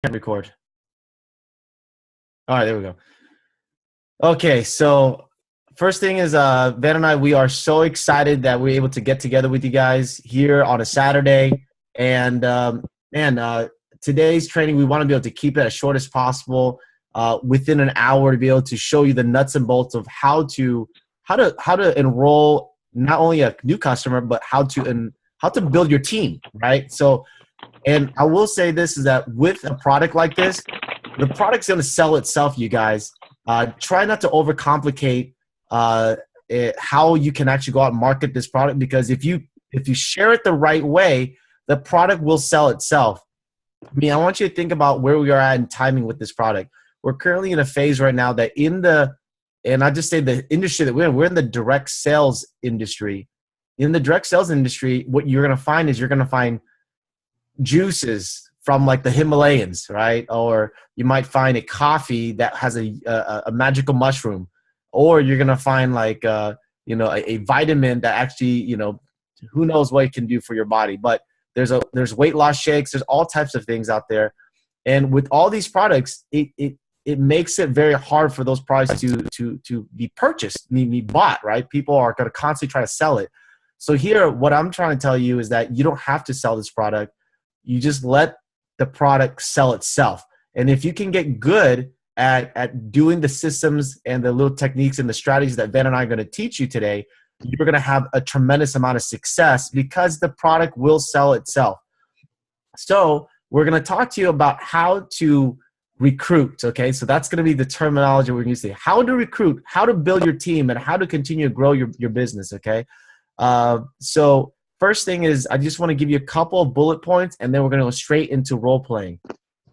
Can't record. All right, there we go. Okay, so first thing is Van and I, we are so excited that we're able to get together with you guys here on a Saturday. And man, today's training, we want to be able to keep it as short as possible, within an hour, to be able to show you the nuts and bolts of how to enroll not only a new customer, but how to build your team, right? So, and I will say this is that with a product like this, the product's going to sell itself, you guys. Try not to overcomplicate how you can actually go out and market this product, because if you share it the right way, the product will sell itself. I mean, I want you to think about where we are at in timing with this product. We're currently in a phase right now that and I just say the industry that we're in the direct sales industry. In the direct sales industry, what you're going to find is you're going to find juices from like the Himalayas, right? Or you might find a coffee that has a magical mushroom, or you're gonna find like a vitamin that actually who knows what it can do for your body. But there's weight loss shakes, there's all types of things out there, and with all these products, it makes it very hard for those products to be purchased, be bought, right? People are gonna constantly try to sell it. So here, what I'm trying to tell you is that you don't have to sell this product. You just let the product sell itself. And if you can get good at doing the systems and the little techniques and the strategies that Ben and I are going to teach you today, you're going to have a tremendous amount of success because the product will sell itself. So we're going to talk to you about how to recruit. Okay, so that's going to be the terminology we're going to say. How to recruit, how to build your team, and how to continue to grow your business. Okay, so first thing is, I just want to give you a couple of bullet points, and then we're going to go straight into role playing.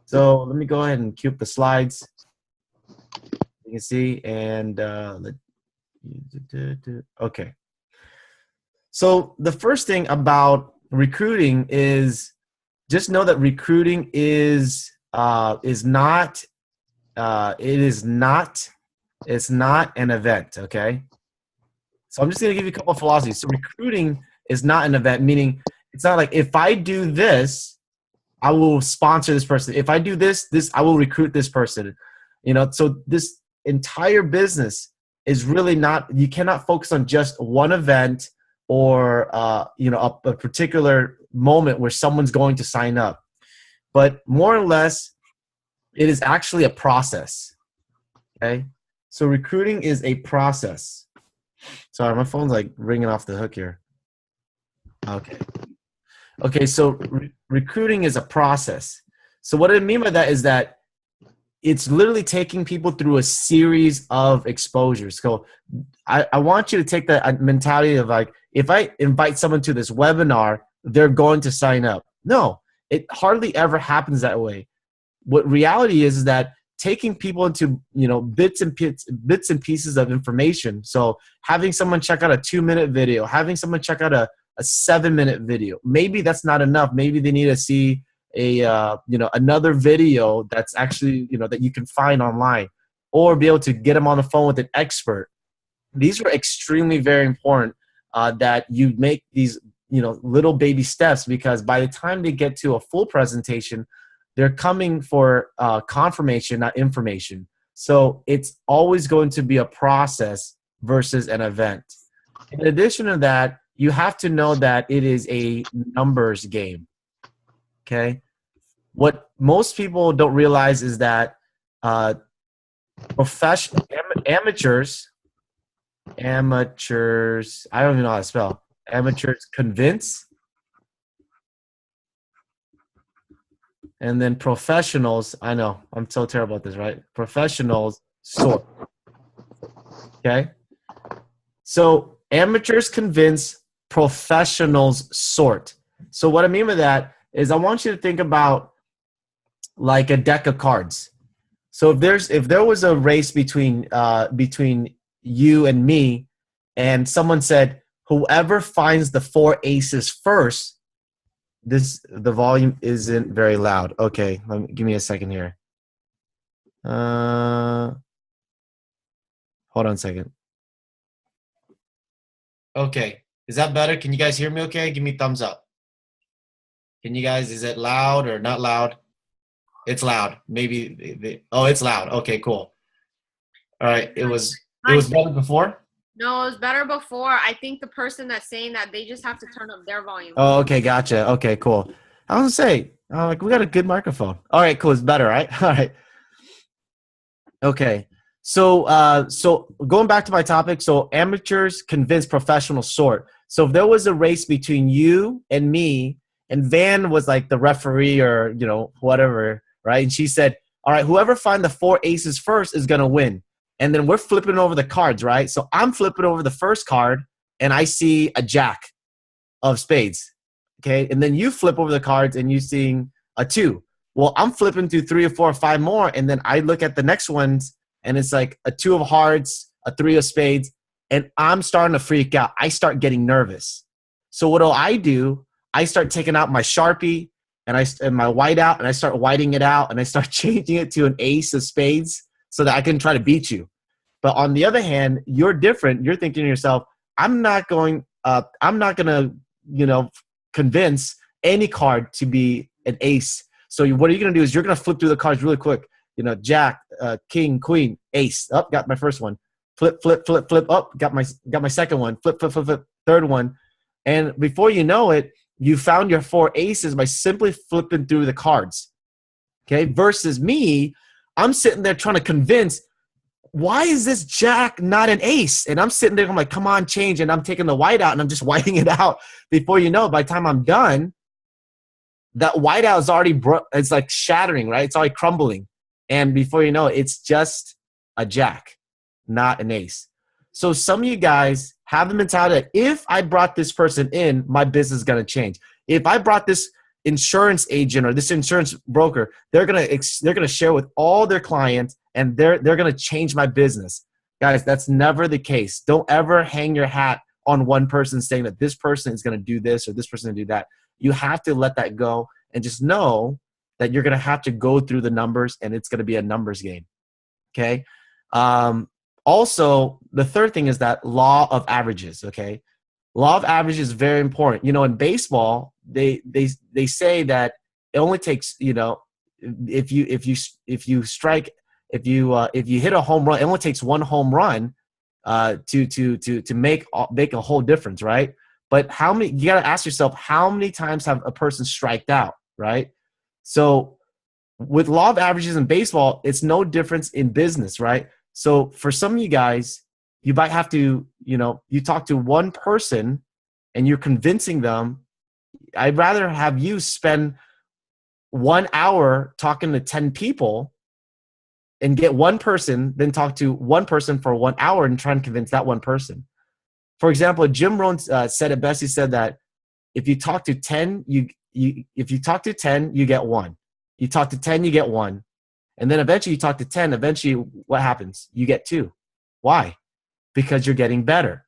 So let me go ahead and cue up the slides. You can see, and okay. So the first thing about recruiting is just know that recruiting is not it's not an event. Okay. So I'm just going to give you a couple of philosophies. So recruiting is not an event, meaning it's not like if I do this, I will sponsor this person. If I do this, I will recruit this person. So this entire business is really not, you cannot focus on just one event or, a particular moment where someone's going to sign up. But more or less, it is actually a process. Okay. So recruiting is a process. Sorry, my phone's like ringing off the hook here. Okay, so recruiting is a process. So what I mean by that is that it's literally taking people through a series of exposures. So I want you to take that mentality of like, if I invite someone to this webinar, they're going to sign up. No, it hardly ever happens that way. What reality is that taking people into bits and pieces of information. So having someone check out a 2-minute video, having someone check out a 7-minute video. Maybe that's not enough. Maybe they need to see another video that's actually that you can find online, or be able to get them on the phone with an expert. These are extremely very important, that you make these little baby steps, because by the time they get to a full presentation, they're coming for confirmation, not information. So it's always going to be a process versus an event. In addition to that, you have to know that it is a numbers game. Okay? What most people don't realize is that amateurs, I don't even know how to spell. Amateurs convince, and then professionals, I know, I'm so terrible at this, right? Professionals sort. Okay? So amateurs convince, professionals sort. So what I mean by that is I want you to think about like a deck of cards. So if there was a race between you and me, and someone said, whoever finds the 4 aces first, the volume isn't very loud. Okay, give me a second here. Hold on a second. Okay, is that better? Can you guys hear me okay? Give me a thumbs up. Can you guys, is it loud or not loud? It's loud. Maybe oh, it's loud. Okay, cool. All right. It was Fine. better before? No, it was better before. I think the person that's saying that they just have to turn up their volume. Oh, okay, gotcha. Okay, cool. I was gonna say, like we got a good microphone. All right, cool. It's better, right? All right. Okay. So going back to my topic, so amateurs convince professional sort. So if there was a race between you and me, and Van was like the referee or whatever, right? And she said, "All right, whoever find the four aces first is gonna win." And then we're flipping over the cards, right? So I'm flipping over the first card, and I see a jack of spades. Okay. And then you flip over the cards and you seeing a two. Well, I'm flipping through three or four or five more. And then I look at the next ones and it's like a two of hearts, a three of spades. And I'm starting to freak out. I start getting nervous. So what do? I start taking out my Sharpie and my whiteout and I start whiting it out and I start changing it to an ace of spades so that I can try to beat you. But on the other hand, you're different. You're thinking to yourself, I'm not gonna you know, convince any card to be an ace. So what are you going to do is you're going to flip through the cards really quick. Jack, king, queen, ace. Up, got my first one. Flip, flip, flip, flip. Up, got my second one. Flip, flip, flip, flip. Third one. And before you know it, you found your four aces by simply flipping through the cards. Okay. Versus me, I'm sitting there trying to convince, why is this jack not an ace? And I'm sitting there, I'm like, come on, change. And I'm taking the white out and I'm just whiting it out. Before you know it, by the time I'm done, that white out is already it's like shattering, right? It's already crumbling. And before you know it, it's just a jack, not an ace. So some of you guys have the mentality that if I brought this person in, my business is going to change. If I brought this insurance agent or this insurance broker, they're gonna share with all their clients and they're gonna change my business. Guys, that's never the case. Don't ever hang your hat on one person saying that this person is gonna do this or this person gonna do that. You have to let that go and just know that you're gonna have to go through the numbers and it's gonna be a numbers game. Okay. Also, the third thing is that law of averages. Okay. Law of averages is very important. In baseball, they say that it only takes, if you hit a home run, it only takes one home run to make a whole difference, right? But you got to ask yourself, how many times have a person striked out, right? So with law of averages in baseball, it's no difference in business, right? So for some of you guys, you might have to, you talk to one person and you're convincing them. I'd rather have you spend 1 hour talking to 10 people and get one person than talk to one person for 1 hour and try and convince that one person. For example, Jim Rohn said it best. He said that if you talk to 10, if you talk to 10, you get one. You talk to 10, you get one. And then eventually you talk to 10, eventually what happens? You get two. Why? Because you're getting better.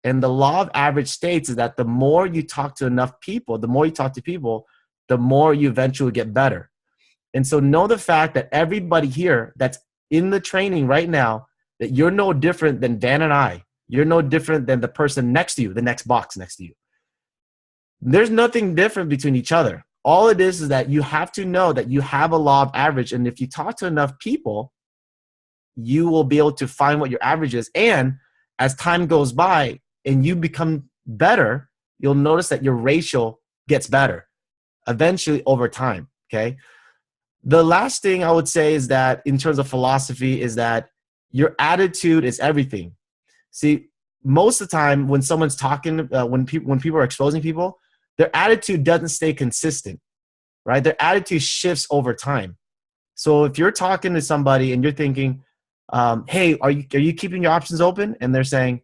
And the law of average states is that the more you talk to enough people, the more you talk to people, the more you eventually get better. And so know the fact that everybody here that's in the training right now, that you're no different than Van and I. You're no different than the person next to you, the next box next to you. There's nothing different between each other. All it is that you have to know that you have a law of average. And if you talk to enough people, you will be able to find what your average is. And as time goes by and you become better, you'll notice that your ratio gets better eventually over time. Okay. The last thing I would say is that in terms of philosophy is that your attitude is everything. See, most of the time when someone's talking, when people are exposing people, their attitude doesn't stay consistent, right? Their attitude shifts over time. So if you're talking to somebody and you're thinking, hey, are you keeping your options open? And they're saying,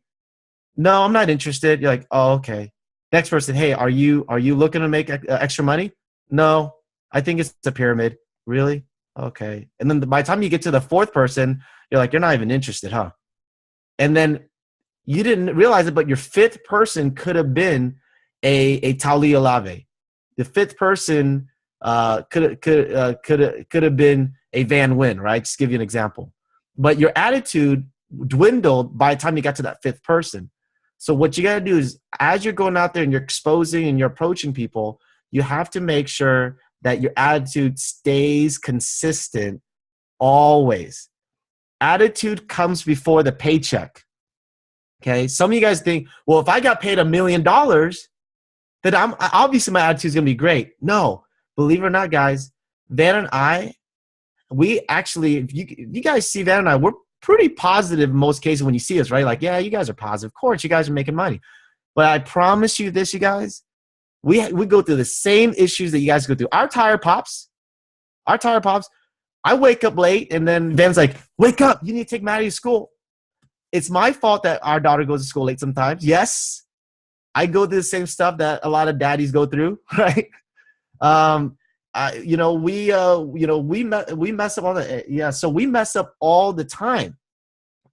no, I'm not interested. You're like, oh, okay. Next person, hey, are you looking to make extra money? No, I think it's a pyramid. Really? Okay. And then by the time you get to the fourth person, you're like, you're not even interested, huh? And then you didn't realize it, but your fifth person could have been a Tauli Olave. The fifth person could have been a Van Wyn, right? Just give you an example. But your attitude dwindled by the time you got to that fifth person. So what you got to do is, as you're going out there and you're exposing and you're approaching people, you have to make sure that your attitude stays consistent always. Attitude comes before the paycheck. Okay. Some of you guys think, well, if I got paid $1 million, then I'm obviously my attitude is going to be great. No, believe it or not, guys, Van and I, we actually, if you guys see Van and I, we're pretty positive in most cases when you see us, right? Like, yeah, you guys are positive. Of course, you guys are making money. But I promise you this, you guys, we go through the same issues that you guys go through. Our tire pops. I wake up late, and then Van's like, wake up. You need to take Maddie to school. It's my fault that our daughter goes to school late sometimes. Yes, I go through the same stuff that a lot of daddies go through, right? We mess up all so we mess up all the time.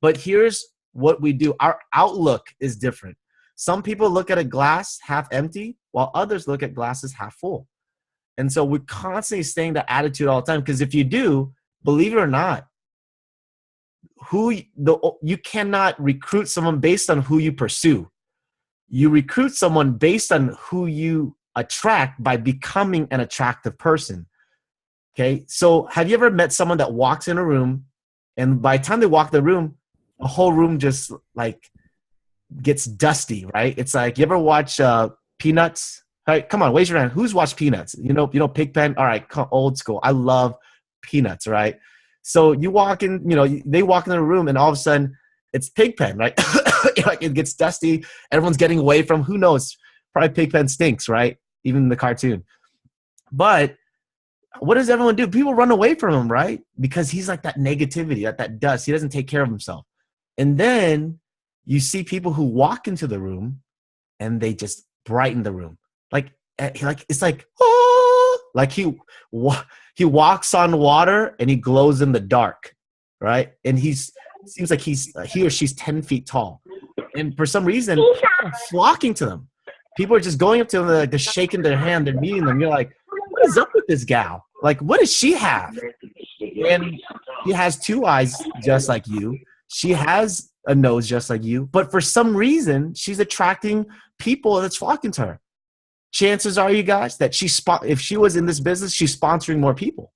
But here's what we do. Our outlook is different. Some people look at a glass half empty, while others look at glasses half full. And so we're constantly staying that attitude all the time. Because if you do, believe it or not, you cannot recruit someone based on who you pursue. You recruit someone based on who you attract by becoming an attractive person. Okay, so have you ever met someone that walks in a room, and by the time they walk the room, the whole room just like gets dusty, right? It's like, you ever watch Peanuts? All right, come on, raise your hand. Who's watched Peanuts? You know Pigpen? All right, old school. I love Peanuts, right? So you walk in, they walk in the room, and all of a sudden it's Pigpen, right? Like, it gets dusty. Everyone's getting away from, who knows? Probably Pigpen stinks, right? Even in the cartoon. But what does everyone do? People run away from him, right? Because he's like that negativity, that dust. He doesn't take care of himself. And then you see people who walk into the room and they just brighten the room. Like it's like, oh, like he walks on water and he glows in the dark, right? And seems like he or she's 10 feet tall. And for some reason, people are flocking to them. People are just going up to them, they're shaking their hand, they're meeting them. You're like, what is up with this gal? Like, what does she have? And she has 2 eyes just like you. She has a nose just like you. But for some reason, she's attracting people that's flocking to her. Chances are, you guys, that if she was in this business, she's sponsoring more people.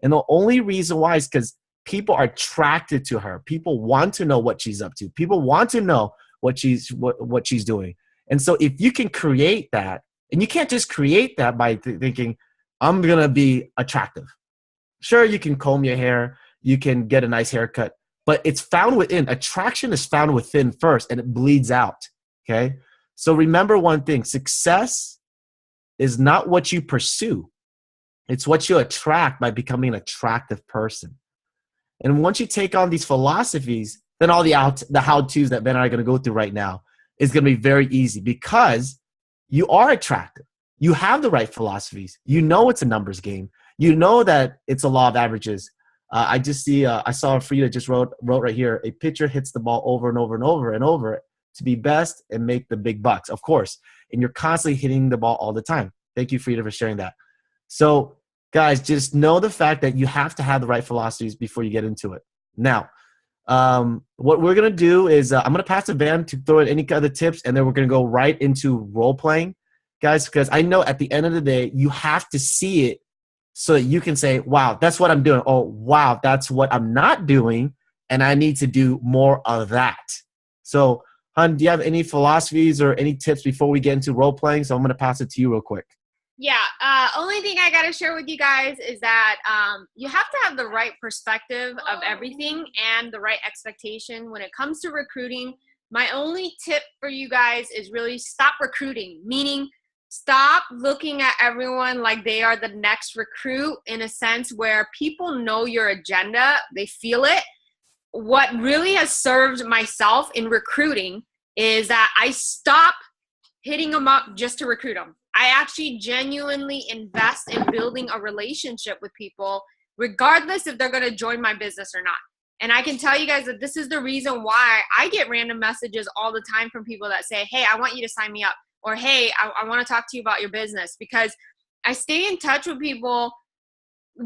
And the only reason why is because people are attracted to her. People want to know what she's up to. People want to know what she's doing. And so if you can create that, and you can't just create that by thinking, I'm going to be attractive. Sure, you can comb your hair. You can get a nice haircut. But it's found within. Attraction is found within first, and it bleeds out. Okay? So remember one thing. Success is not what you pursue. It's what you attract by becoming an attractive person. And once you take on these philosophies, then all the how-tos that Ben and I are going to go through right now is going to be very easy, because you are attractive. You have the right philosophies. You know it's a numbers game. You know that it's a law of averages. I saw Frida just wrote right here, a pitcher hits the ball over and over and over and over to be best and make the big bucks, of course. And you're constantly hitting the ball all the time. Thank you, Frida, for sharing that. So, guys, just know the fact that you have to have the right philosophies before you get into it. Now, what we're going to do is I'm going to pass to Van to throw in any other tips, and then we're going to go right into role-playing, guys, because I know at the end of the day, you have to see it so that you can say, wow, that's what I'm doing. Oh, wow, that's what I'm not doing, and I need to do more of that. So, Hun, do you have any philosophies or any tips before we get into role-playing? So I'm going to pass it to you real quick. Yeah, only thing I got to share with you guys is that you have to have the right perspective of everything and the right expectation when it comes to recruiting. My only tip for you guys is really stop recruiting, meaning stop looking at everyone like they are the next recruit, in a sense where people know your agenda, they feel it. What really has served myself in recruiting is that I stop hitting them up just to recruit them. I actually genuinely invest in building a relationship with people, regardless if they're going to join my business or not. And I can tell you guys that this is the reason why I get random messages all the time from people that say, hey, I want you to sign me up. Or, hey, I want to talk to you about your business. Because I stay in touch with people.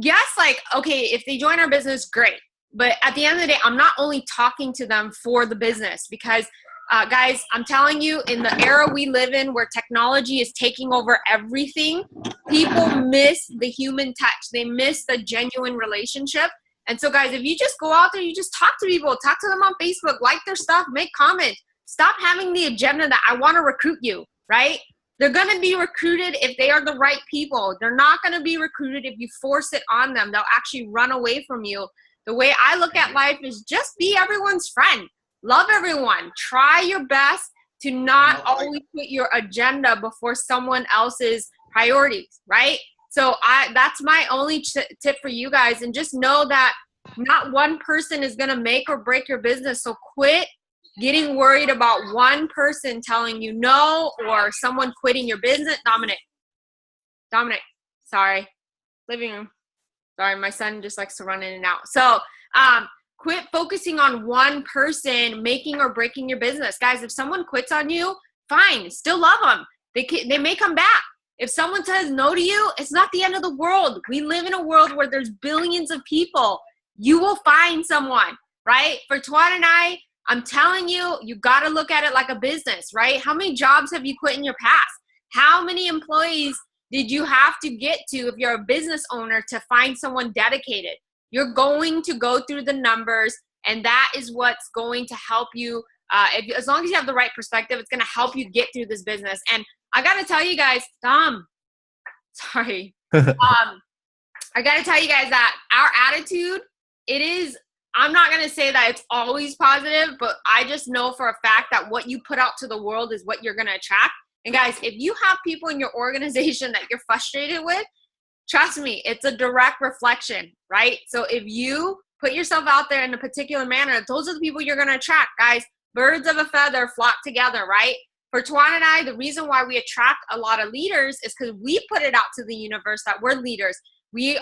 Yes, like, okay, if they join our business, great. But at the end of the day, I'm not only talking to them for the business, because Guys, I'm telling you, in the era we live in where technology is taking over everything, people miss the human touch. They miss the genuine relationship. And so, guys, if you just go out there, you just talk to people, talk to them on Facebook, like their stuff, make comments. Stop having the agenda that I want to recruit you, right? They're going to be recruited if they are the right people. They're not going to be recruited if you force it on them. They'll actually run away from you. The way I look at life is just be everyone's friend. Love everyone. Try your best to not always put your agenda before someone else's priorities, right? So that's my only tip for you guys. And just know that not one person is going to make or break your business. So quit getting worried about one person telling you no or someone quitting your business. Dominic, sorry. Living room. Sorry, my son just likes to run in and out. So quit focusing on one person making or breaking your business. Guys, if someone quits on you, fine. Still love them. They may come back. If someone says no to you, it's not the end of the world. We live in a world where there's billions of people. You will find someone, right? For Tuan and I'm telling you, you got to look at it like a business, right? How many jobs have you quit in your past? How many employees did you have to get to if you're a business owner to find someone dedicated? You're going to go through the numbers, and that is what's going to help you. As long as you have the right perspective, it's going to help you get through this business. And I got to tell you guys, sorry. I got to tell you guys that our attitude, I'm not going to say that it's always positive, but I just know for a fact that what you put out to the world is what you're going to attract. And guys, if you have people in your organization that you're frustrated with, trust me, it's a direct reflection, right? So if you put yourself out there in a particular manner, those are the people you're going to attract. Guys, birds of a feather flock together, right? For Tuan and the reason why we attract a lot of leaders is because we put it out to the universe that we're leaders. We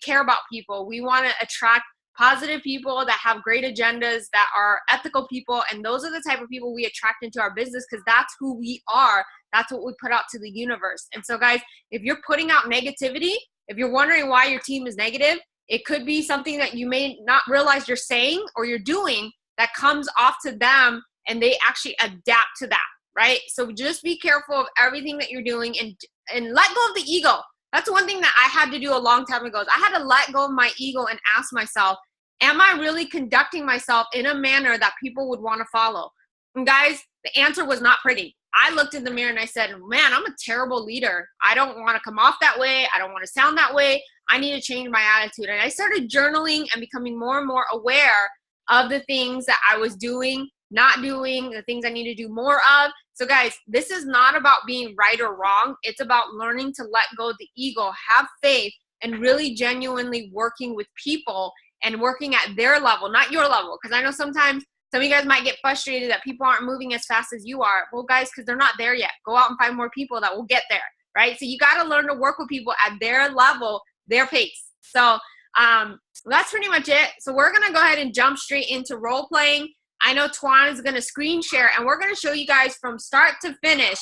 care about people. We want to attract positive people that have great agendas, that are ethical people, and those are the type of people we attract into our business because that's who we are. That's what we put out to the universe. And so, guys, if you're putting out negativity, if you're wondering why your team is negative, it could be something that you may not realize you're saying or you're doing that comes off to them, and they actually adapt to that, right? So just be careful of everything that you're doing and let go of the ego. That's one thing that I had to do a long time ago. I had to let go of my ego and ask myself, am I really conducting myself in a manner that people would want to follow? And guys, the answer was not pretty. I looked in the mirror and I said, man, I'm a terrible leader. I don't want to come off that way. I don't want to sound that way. I need to change my attitude. And I started journaling and becoming more and more aware of the things that I was doing, not doing, the things I need to do more of. So guys, this is not about being right or wrong. It's about learning to let go of the ego, have faith, and really genuinely working with people and working at their level, not your level. Because I know sometimes some of you guys might get frustrated that people aren't moving as fast as you are. Well, guys, because they're not there yet. Go out and find more people that will get there, right? So you got to learn to work with people at their level, their pace. So that's pretty much it. So we're going to go ahead and jump straight into role playing. I know Tuan is going to screen share, and we're going to show you guys from start to finish,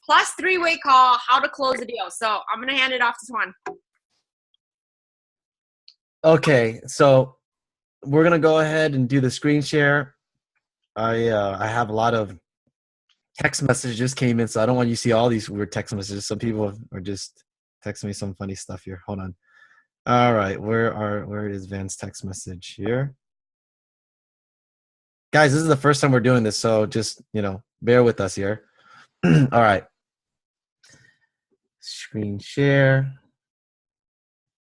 plus three-way call, how to close the deal. So I'm going to hand it off to Tuan. Okay, so we're going to go ahead and do the screen share. I have a lot of text messages just came in, so I don't want you to see all these weird text messages. Some people are just texting me some funny stuff here. Hold on. All right, where is Van's text message here? Guys, this is the first time we're doing this, so just, bear with us here. All right. Screen share.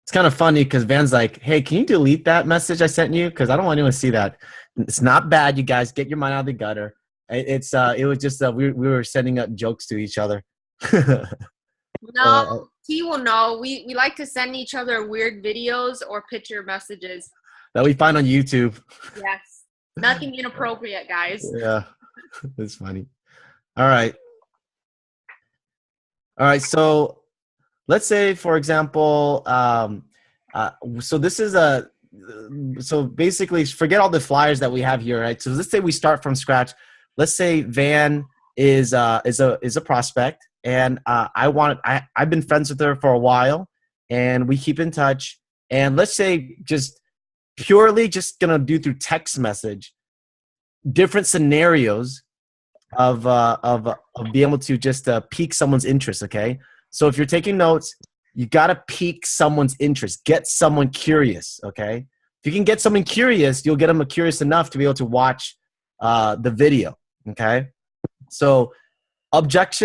It's kind of funny because Van's like, hey, can you delete that message I sent you? Because I don't want anyone to see that. It's not bad, you guys. Get your mind out of the gutter. It was just we were sending up jokes to each other. No, T will know. We like to send each other weird videos or picture messages that we find on YouTube. Yes. Nothing inappropriate, guys. Yeah, it's funny. All right. So let's say, for example, so this is so basically forget all the flyers that we have here, right? So let's say we start from scratch. Let's say Van is a prospect, and I've been friends with her for a while, and we keep in touch. And let's say just purely just gonna do through text message, different scenarios of being able to just pique someone's interest. Okay, so if you're taking notes, you got to pique someone's interest, get someone curious. Okay, if you can get someone curious, you'll get them curious enough to be able to watch the video. Okay, so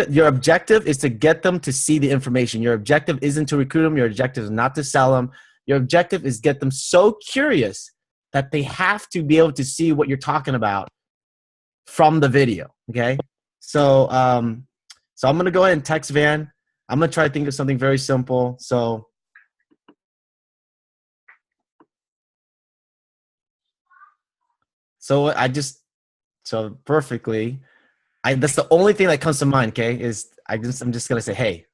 your objective is to get them to see the information. Your objective isn't to recruit them. Your objective is not to sell them. Your objective is get them so curious that they have to be able to see what you're talking about from the video. Okay, so so I'm gonna go ahead and text Van. I'm gonna try to think of something very simple. So I just so perfectly. That's the only thing that comes to mind. Okay, is I'm just gonna say hey,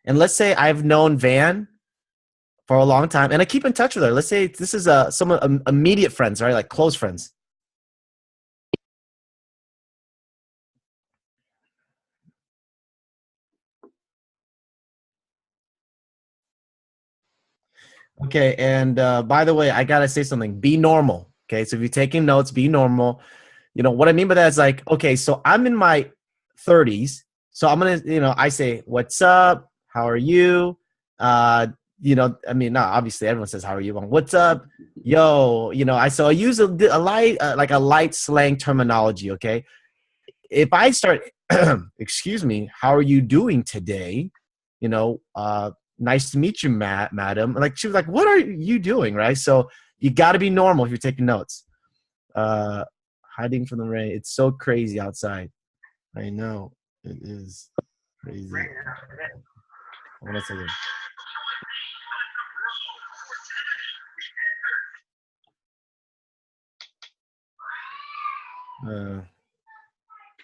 and let's say I've known Van for a long time, and I keep in touch with her. Let's say this is some immediate friends, right? Like close friends. Okay, and by the way, I gotta say something. Be normal. Okay, so if you're taking notes, be normal. You know what I mean by that is like, okay, so I'm in my 30s, so I'm gonna, I say, "What's up? How are you?" I mean, no, obviously everyone says, "How are you?" What's up, yo? I use a light, like a light slang terminology. Okay, if I start, excuse me, how are you doing today? You know, nice to meet you, madam. Like she was like, what are you doing? Right. So you got to be normal if you're taking notes. Uh, Hiding from the rain. It's so crazy outside. I know it is crazy. Hold on a second.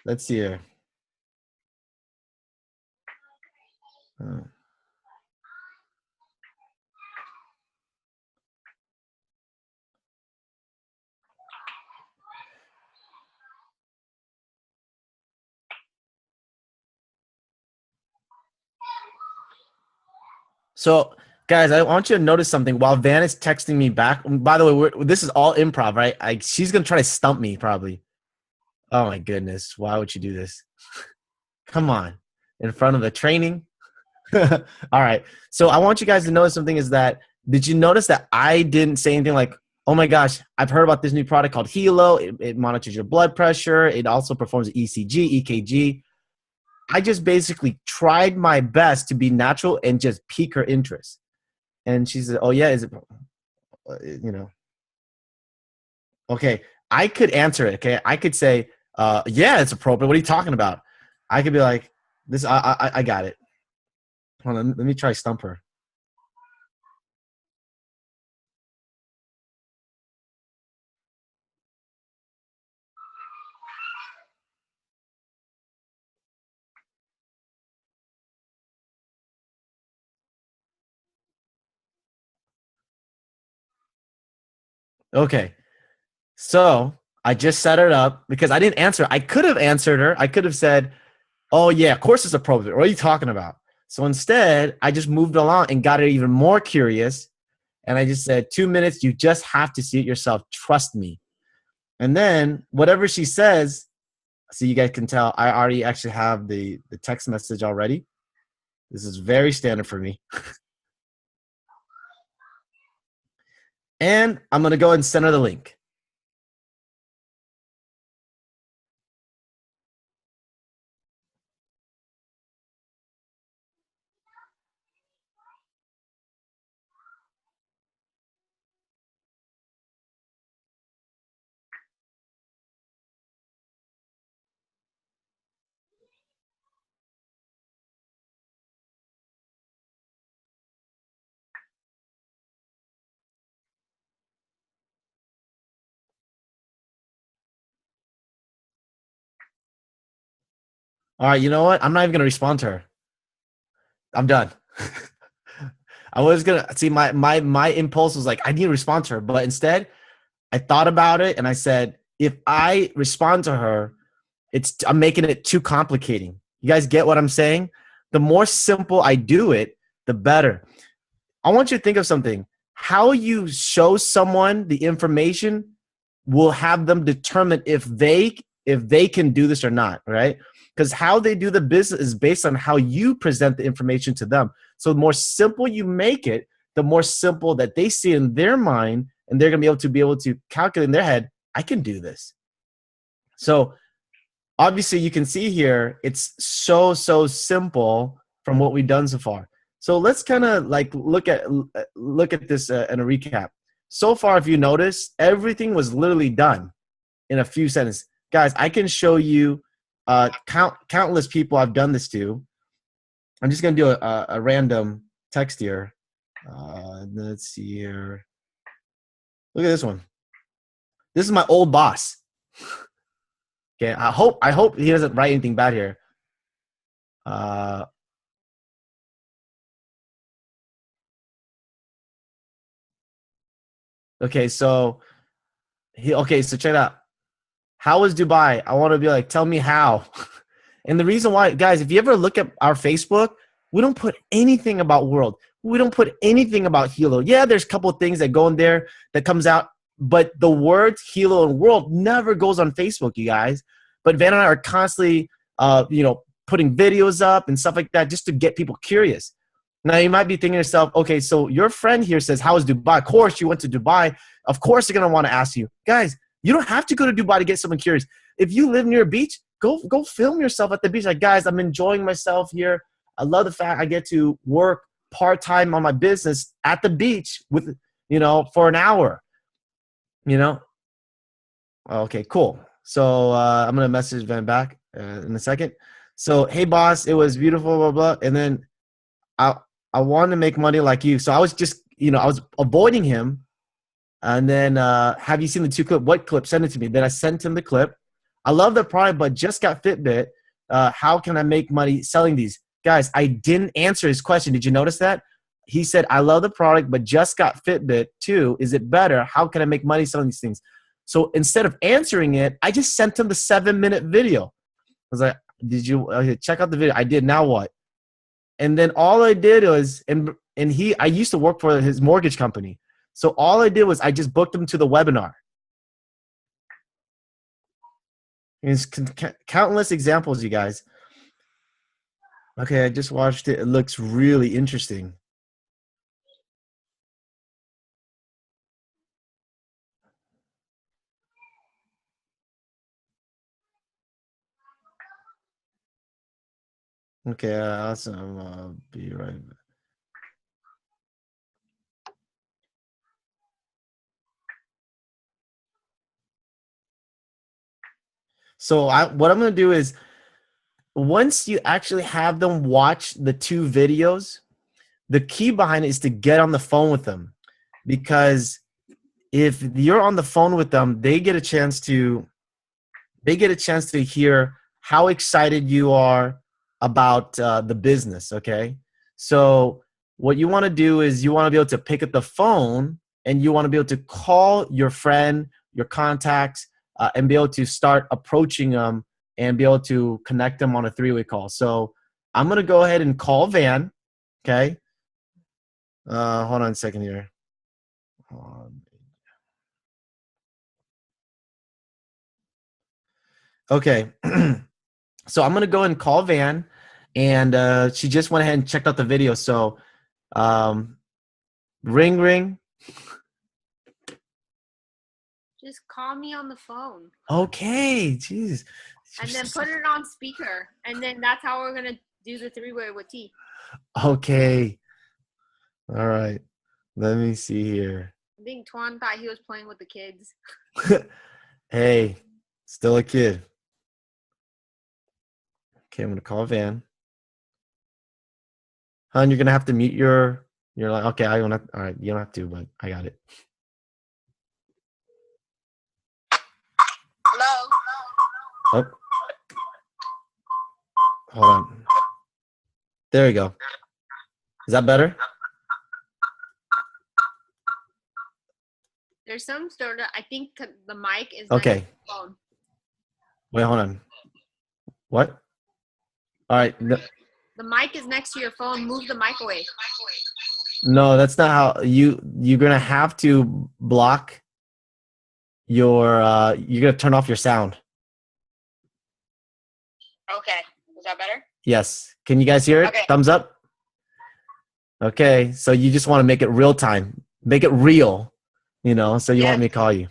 Let's see here. So, guys, I want you to notice something while Van is texting me back. By the way, this is all improv, right? She's gonna try to stump me, probably. Oh my goodness, why would you do this? Come on, in front of the training. All right. So I want you guys to notice something is that did you notice that I didn't say anything like, oh my gosh, I've heard about this new product called Helo. It monitors your blood pressure. It also performs ECG, EKG. I just basically tried my best to be natural and just pique her interest. And she said, oh yeah, is it, okay. I could answer it. Okay. I could say, yeah, it's appropriate. What are you talking about? I could be like, this, I got it. Hold on, let me try stump her. Okay. So I just set it up because I didn't answer. I could have answered her. I could have said, oh, yeah, of course it's appropriate. What are you talking about? So instead, I just moved along and got her even more curious. And I just said, 2 minutes, you just have to see it yourself. Trust me. And then whatever she says, so you guys can tell, I already actually have the text message already. This is very standard for me. And I'm going to go ahead and send her the link. All right, you know what? I'm not even going to respond to her. I'm done. I was gonna see my impulse was like I need to respond to her, but instead I thought about it and I said if I respond to her, I'm making it too complicating. You guys get what I'm saying? The more simple I do it, the better. I want you to think of something. How you show someone the information will have them determine if they can do this or not, right? Because how they do the business is based on how you present the information to them. So the more simple you make it, the more simple that they see in their mind, and they're going to be able to calculate in their head, I can do this. So obviously you can see here, it's so simple from what we've done so far. So let's kind of like look at this in a recap. So far, if you notice, everything was literally done in a few sentences. Guys, I can show you countless people I've done this to. I'm just going to do a random text here. Let's see here. Look at this one. This is my old boss. Okay, I hope he doesn't write anything bad here. Okay, so check it out. How was Dubai? I want to be like, tell me how. And the reason why, guys, if you ever look at our Facebook, we don't put anything about World. We don't put anything about Hilo. Yeah, there's a couple of things that go in there that comes out, but the words Hilo and World never goes on Facebook, you guys. But Van and I are constantly, putting videos up and stuff like that just to get people curious. Now, you might be thinking to yourself, okay, so your friend here says, how is Dubai? Of course, you went to Dubai. Of course, they're going to want to ask you. Guys, you don't have to go to Dubai to get someone curious. If you live near a beach, go film yourself at the beach. Like, guys, I'm enjoying myself here. I love the fact I get to work part-time on my business at the beach with, for an hour, Okay, cool. So I'm going to message Van back in a second. So, hey, boss, it was beautiful, blah, blah. And then I wanted to make money like you. So I was just, I was avoiding him. And then, have you seen the 2 clip? What clip? Send it to me. Then I sent him the clip. I love the product, but just got Fitbit. How can I make money selling these? Guys, I didn't answer his question. Did you notice that? He said, I love the product, but just got Fitbit too. Is it better? How can I make money selling these things? So instead of answering it, I just sent him the 7-minute video. I was like, did you check out the video? I did. Now what? And then all I did was, I used to work for his mortgage company. So all I did was I just booked him to the webinar. There's countless examples, you guys. Okay, I just watched it. It looks really interesting. Okay, awesome. I'll be right back. So what I'm going to do is, once you actually have them watch the 2 videos, the key behind it is to get on the phone with them. Because if you're on the phone with them, they get a chance to hear how excited you are about the business, okay? So what you want to do is you want to be able to pick up the phone and you want to be able to call your friend, your contacts, and be able to start approaching them and be able to connect them on a 3-way call. So I'm going to go ahead and call Van, okay? Hold on a second here. Okay. So I'm going to go and call Van, and she just went ahead and checked out the video. So ring. Just call me on the phone. Okay. Jeez. And then put it on speaker. And then that's how we're going to do the 3-way with T. Okay. All right. Let me see here. I think Tuan thought he was playing with the kids. Hey, still a kid. Okay, I'm going to call Van. Hon, you're going to have to mute your line. Okay, I don't have, all right, you don't have to, but I got it. Hello? Oh. Hold on. There you go. Is that better? There's some sort of, I think the mic is okay. next to the phone. Wait, hold on. What? All right. The mic is next to your phone. Move the mic away. No, that's not how you're going to have to block. you're gonna turn off your sound. Okay. Is that better? Yes. Can you guys hear it? Okay. Thumbs up. Okay. So you just want to make it real time, make it real, so you want me to call you.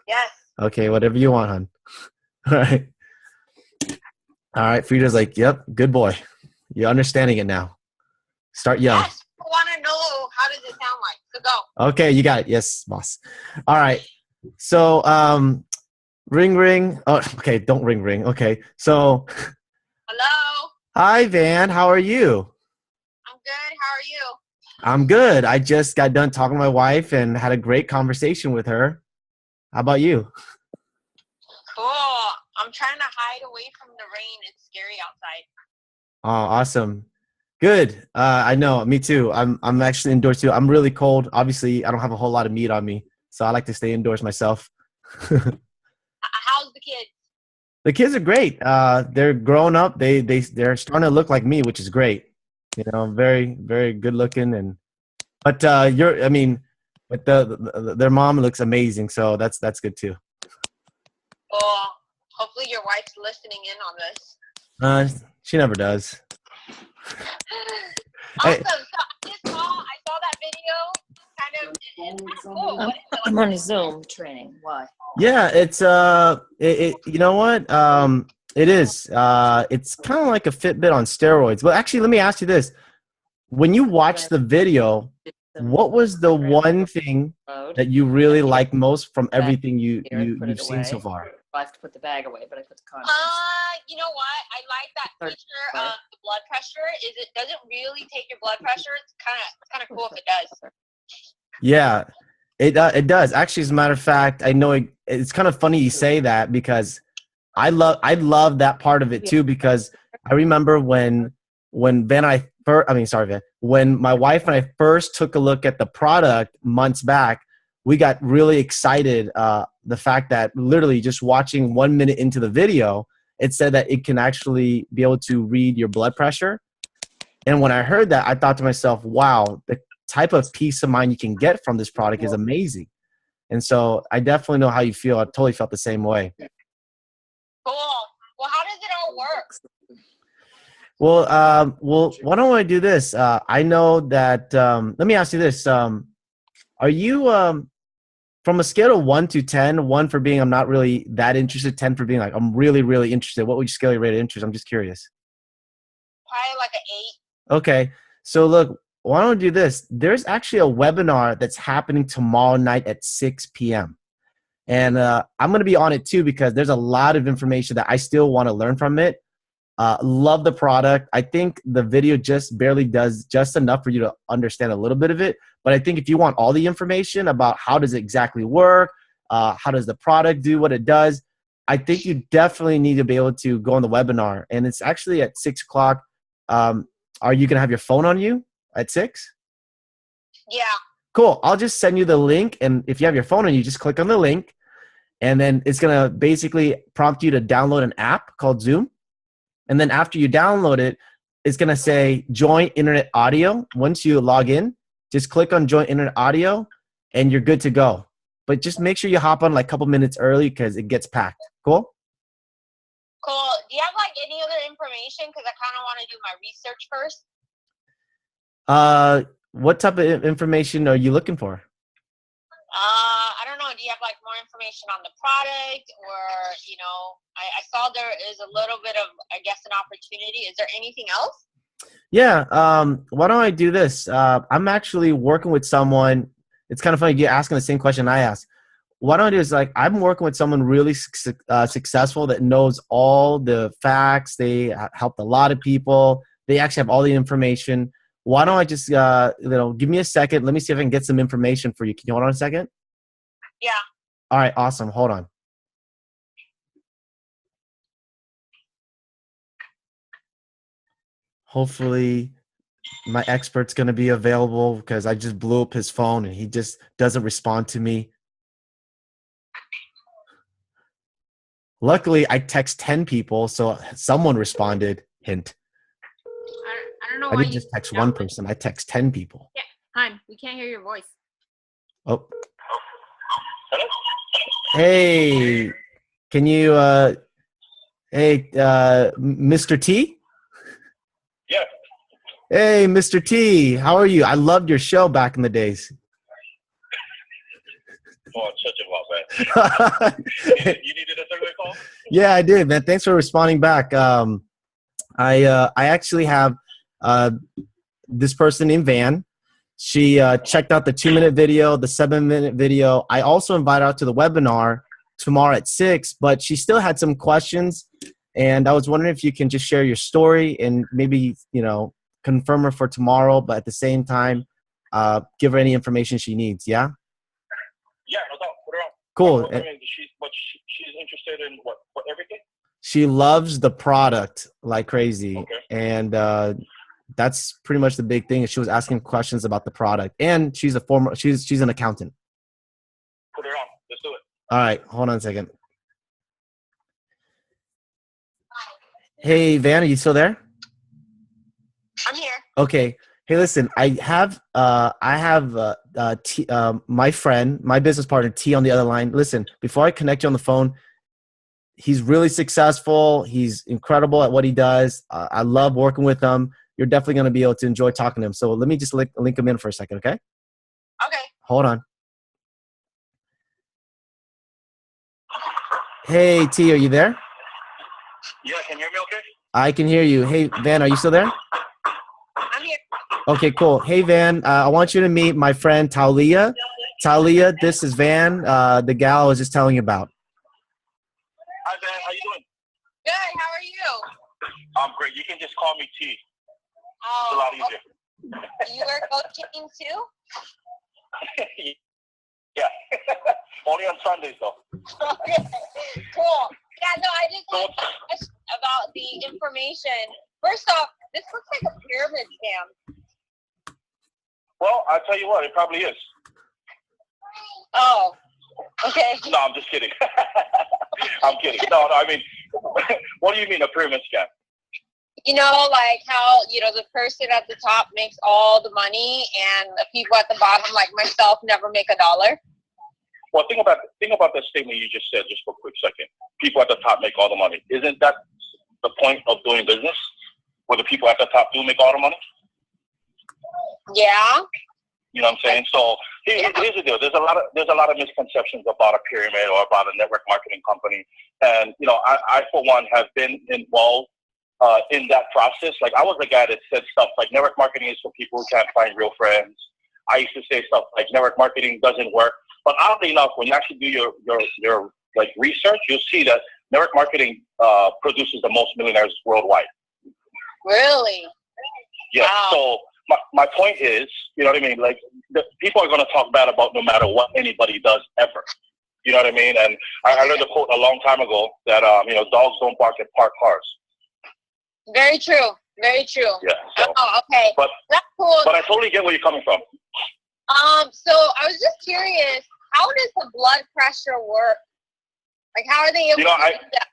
Yes. Okay. Whatever you want, hon. All right. All right. Frida's like, yep, good boy. You're understanding it now. Start young. Yes. I want to know how does it sound like. So go. Okay. You got it. Yes, boss. All right. So, ring, ring. Oh, okay. Don't ring, ring. Okay. So, Hello. hi, Van. How are you? I'm good. How are you? I'm good. I just got done talking to my wife and had a great conversation with her. How about you? Cool. I'm trying to hide away from the rain. It's scary outside. Oh, awesome. Good. I know. Me too. I'm actually indoors too. I'm really cold. Obviously, I don't have a whole lot of meat on me, so I like to stay indoors myself. How's the kids? The kids are great. They're growing up. They're starting to look like me, which is great. Very very good looking but their mom looks amazing, so that's good too. Well, hopefully your wife's listening in on this. She never does. Awesome. So I saw that video. It's kind of cool. I'm on a Zoom training. Why? Yeah, it's you know what? It is. It's kind of like a Fitbit on steroids. But actually, let me ask you this: when you watched the video, what was the one thing that you really liked most from everything you've seen so far? I have to put the bag away, but I put the contents. You know what? I like that feature of the blood pressure. It doesn't really take your blood pressure. It's kind of cool if it does. Yeah, it does. Actually, as a matter of fact, I know it's kind of funny you say that because I love that part of it too, because I remember when when my wife and I first took a look at the product months back, we got really excited. The fact that literally just watching 1 minute into the video, it said that it can actually be able to read your blood pressure. And when I heard that, I thought to myself, wow, the type of peace of mind you can get from this product is amazing. And so I definitely know how you feel. I totally felt the same way. Cool. Well, how does it all work? Well, why don't I do this? I know that, let me ask you this. Are you, from a scale of 1 to 10, 1 for being I'm not really that interested, 10 for being like I'm really, really interested, what would you scale your rate of interest? I'm just curious. Probably like an 8. Okay. So look, why don't we do this? There's actually a webinar that's happening tomorrow night at 6 p.m. And I'm going to be on it too because there's a lot of information that I still want to learn from it. Love the product. I think the video just barely does just enough for you to understand a little bit of it. But I think if you want all the information about how does it exactly work, how does the product do what it does, I think you definitely need to be able to go on the webinar. And it's actually at 6 o'clock. Are you going to have your phone on you at 6? Yeah. Cool. I'll just send you the link. And if you have your phone on you, just click on the link. And then it's going to basically prompt you to download an app called Zoom. And then after you download it, it's going to say join internet audio. Once you log in, just click on join internet audio and you're good to go. But just make sure you hop on like a couple minutes early because it gets packed. Cool? Cool. Do you have like any other information? Because I kind of want to do my research first. What type of information are you looking for? I don't know. Do you have like more information on the product or, I saw there is a little bit of, I guess, an opportunity. Is there anything else? Yeah. Why don't I do this? I'm actually working with someone. It's kind of funny you're asking the same question I asked. What I do is like I'm working with someone really successful that knows all the facts. They helped a lot of people. They actually have all the information. Why don't I just give me a second? Let me see if I can get some information for you. Can you hold on a second? Yeah. All right. Awesome. Hold on. Hopefully my expert's going to be available because I just blew up his phone and he just doesn't respond to me. Luckily, I text 10 people, so someone responded. Hint. I don't know I why didn't just text one person. I text 10 people. Yeah, hon, we can't hear your voice. Oh. Hey, can you, Mr. T? Yeah. Hey, Mr. T, how are you? I loved your show back in the days. Oh, such a lot, man. You needed a third-way call? Yeah, I did, man. Thanks for responding back. I actually have this person named Van. She checked out the 2-minute video, the 7-minute video. I also invited her to the webinar tomorrow at 6, but she still had some questions. And I was wondering if you can just share your story and maybe, confirm her for tomorrow, but at the same time, give her any information she needs. Yeah? Yeah, no doubt. Put her on. Cool. I mean, she's interested in what everything? She loves the product like crazy. Okay. And that's pretty much the big thing. She was asking questions about the product. And she's an accountant. Put her on. Let's do it. All right, hold on a second. Hey, Van, are you still there? I'm here. Okay. Hey, listen, I have my friend, my business partner T on the other line. Listen, before I connect you on the phone, he's really successful. He's incredible at what he does. I love working with him. You're definitely going to be able to enjoy talking to him. So let me just link him in for a second, okay? Okay. Hold on. Hey, T, are you there? Yeah, can you hear me okay? I can hear you. Hey, Van, are you still there? I'm here. Okay, cool. Hey, Van, I want you to meet my friend Talia. Talia, this is Van, the gal I was just telling you about. Hi, Van. How you doing? Good. How are you? I'm great. You can just call me T. It's a lot easier. Okay. You wear gold chains too? Yeah. Only on Sundays, though. Okay. Cool. Yeah, no, I just want to ask about the information. First off, this looks like a pyramid scam. Well, I'll tell you what. It probably is. Oh. Okay. No, I'm just kidding. I'm kidding. No, I mean, what do you mean a pyramid scam? You know, like how, the person at the top makes all the money and the people at the bottom, like myself, never make $1. Well, think about the statement you just said just for a quick second. People at the top make all the money. Isn't that the point of doing business? Where the people at the top do make all the money? Yeah. You know what I'm saying? So here's the deal. There's a lot of misconceptions about a pyramid or about a network marketing company. And, I for one have been involved in that process. Like I was the guy that said stuff like network marketing is for people who can't find real friends. I used to say stuff like network marketing doesn't work. But oddly enough, when you actually do your like research, you'll see that network marketing produces the most millionaires worldwide. Really? Yeah. Wow. So my point is, you know what I mean? Like people are going to talk bad about no matter what anybody does ever. You know what I mean? And I heard a quote a long time ago that dogs don't bark at parked cars. Very true. Very true. Yeah. So, oh, okay. But that's cool. But I totally get where you're coming from. So I was just curious, how does the blood pressure work? Like, how are they able to do that?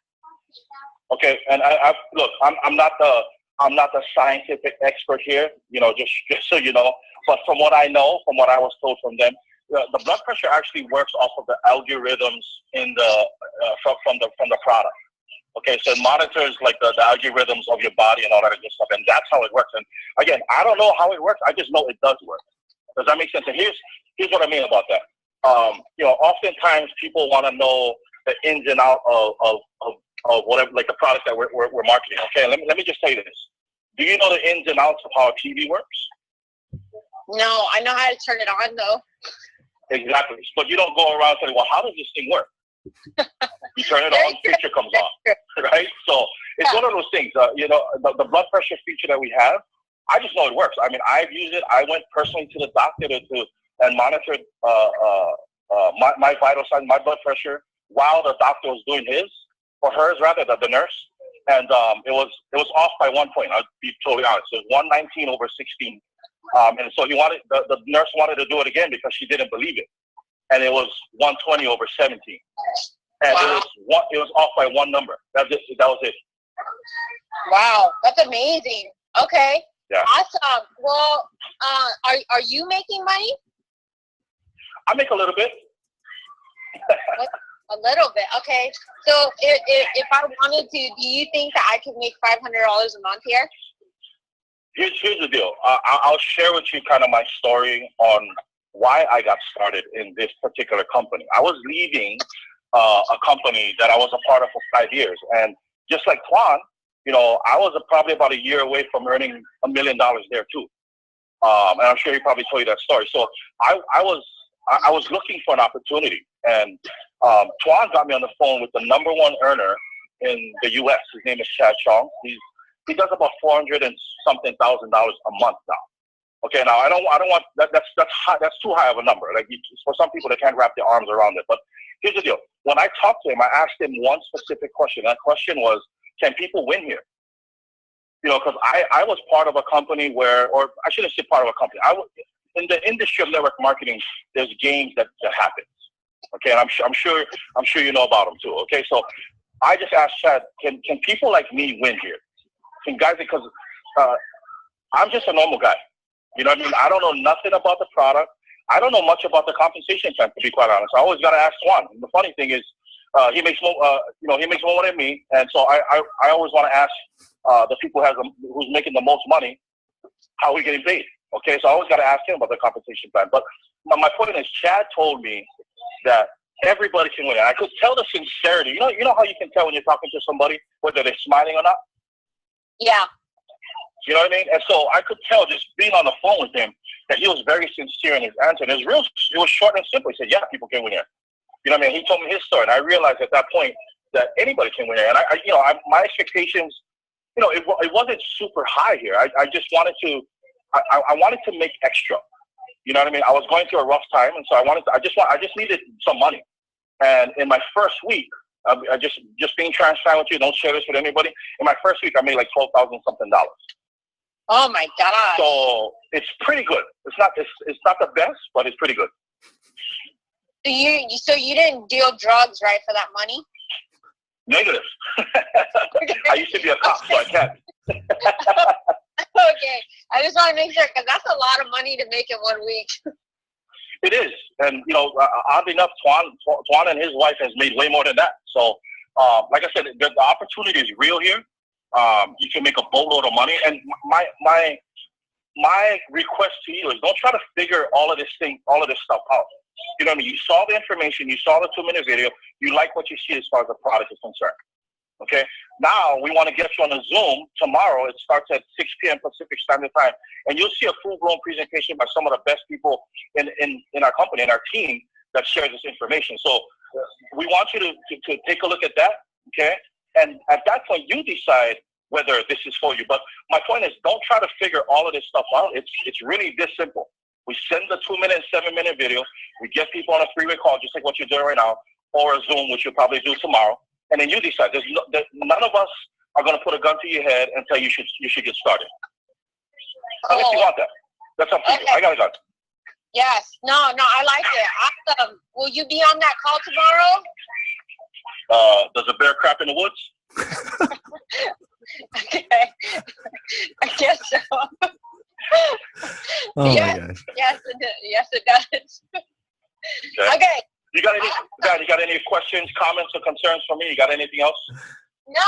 Okay, and I look, I'm not the scientific expert here, just so you know. But from what I know, from what I was told from them, the blood pressure actually works off of the algorithms in the from the product. Okay, so it monitors like the algorithms of your body and all that good stuff, and that's how it works. And again, I don't know how it works. I just know it does work. Does that make sense? And here's what I mean about that. Oftentimes people want to know the ins and out of whatever, like the product that we're marketing. Okay, let me just say this. Do you know the ins and outs of how a TV works? No, I know how to turn it on though. Exactly, but you don't go around saying, "Well, how does this thing work?" You turn it on, picture comes on, right? So it's one of those things. The blood pressure feature that we have, I just know it works. I mean, I've used it. I went personally to the doctor and monitored my vital signs, my blood pressure, while the doctor was doing his, or hers rather, the nurse. And it was off by 1 point. I'll be totally honest. It was 119 over 16. And so the nurse wanted to do it again because she didn't believe it. And it was 120 over 17. And wow. It was off by one number. That was it. Wow, that's amazing. Okay. Yeah. Awesome. Well, are you making money? I make a little bit. A little bit. Okay. So if I wanted to, do you think that I could make $500 a month here? Here's the deal. I'll share with you kind of my story on why I got started in this particular company. I was leaving a company that I was a part of for 5 years. And just like Twan, you know, I was probably about a year away from earning $1 million there too. And I'm sure he probably told you that story. So I was looking for an opportunity. And Twan got me on the phone with the #1 earner in the U.S. His name is Chad Chong. He does about $400,000 and something a month now. Okay, now I don't want that's high, that's too high of a number. Like for some people, they can't wrap their arms around it. But here's the deal: when I talked to him, I asked him one specific question. That question was, "Can people win here?" You know, because I was part of a company where, or I shouldn't say part of a company. I was in the industry of network marketing. There's games that happens. Okay, and I'm sure you know about them too. Okay, so I just asked Chad, can people like me win here? Can guys, because I'm just a normal guy. You know what I mean? I don't know nothing about the product. I don't know much about the compensation plan, to be quite honest. I always got to ask Juan. And the funny thing is, he makes more, he makes more than me, and so I always want to ask the people who's making the most money, how are we getting paid? Okay, so I always got to ask him about the compensation plan. But my point is, Chad told me that everybody can win. And I could tell the sincerity. You know how you can tell when you're talking to somebody whether they're smiling or not. Yeah. You know what I mean? And so I could tell just being on the phone with him that he was very sincere in his answer. And it was short and simple. He said, "Yeah, people can win here." You know what I mean? He told me his story, and I realized at that point that anybody can win here. And my expectations, it wasn't super high here. I just wanted to, I wanted to make extra. You know what I mean? I was going through a rough time, and so I just needed some money. And in my first week, just being transparent with you, don't share this with anybody. In my first week, I made like $12,000 something. Oh my God! So it's pretty good. It's not the best, but it's pretty good. So you didn't deal drugs, right, for that money? Negative. I used to be a cop, so I can't. Okay, I just want to make sure because that's a lot of money to make in 1 week. It is, and oddly enough, Twan and his wife has made way more than that. So, like I said, the opportunity is real here. You can make a boatload of money, and my request to you is don't try to figure all of this stuff out. You know what I mean? You saw the information, you saw the 2-minute video, you like what you see as far as the product is concerned. Okay. Now we want to get you on a Zoom tomorrow. It starts at 6 p.m. Pacific Standard Time, and you'll see a full-blown presentation by some of the best people in our company, in our team that shares this information. So we want you to take a look at that. Okay. And at that point, you decide whether this is for you. But my point is, don't try to figure all of this stuff out. It's really this simple. We send the 2-minute and 7-minute video. We get people on a 3-way call, just like what you're doing right now, or a Zoom, which you'll probably do tomorrow. And then you decide. None of us are going to put a gun to your head and tell you should get started. Unless you want that. That's up to you. I got a gun. Yes. No, I like it. Awesome. Will you be on that call tomorrow? Does a bear crap in the woods? Okay. I guess so. Oh yes, my gosh. Yes, it does. Okay. You got any questions, comments, or concerns for me? You got anything else? No,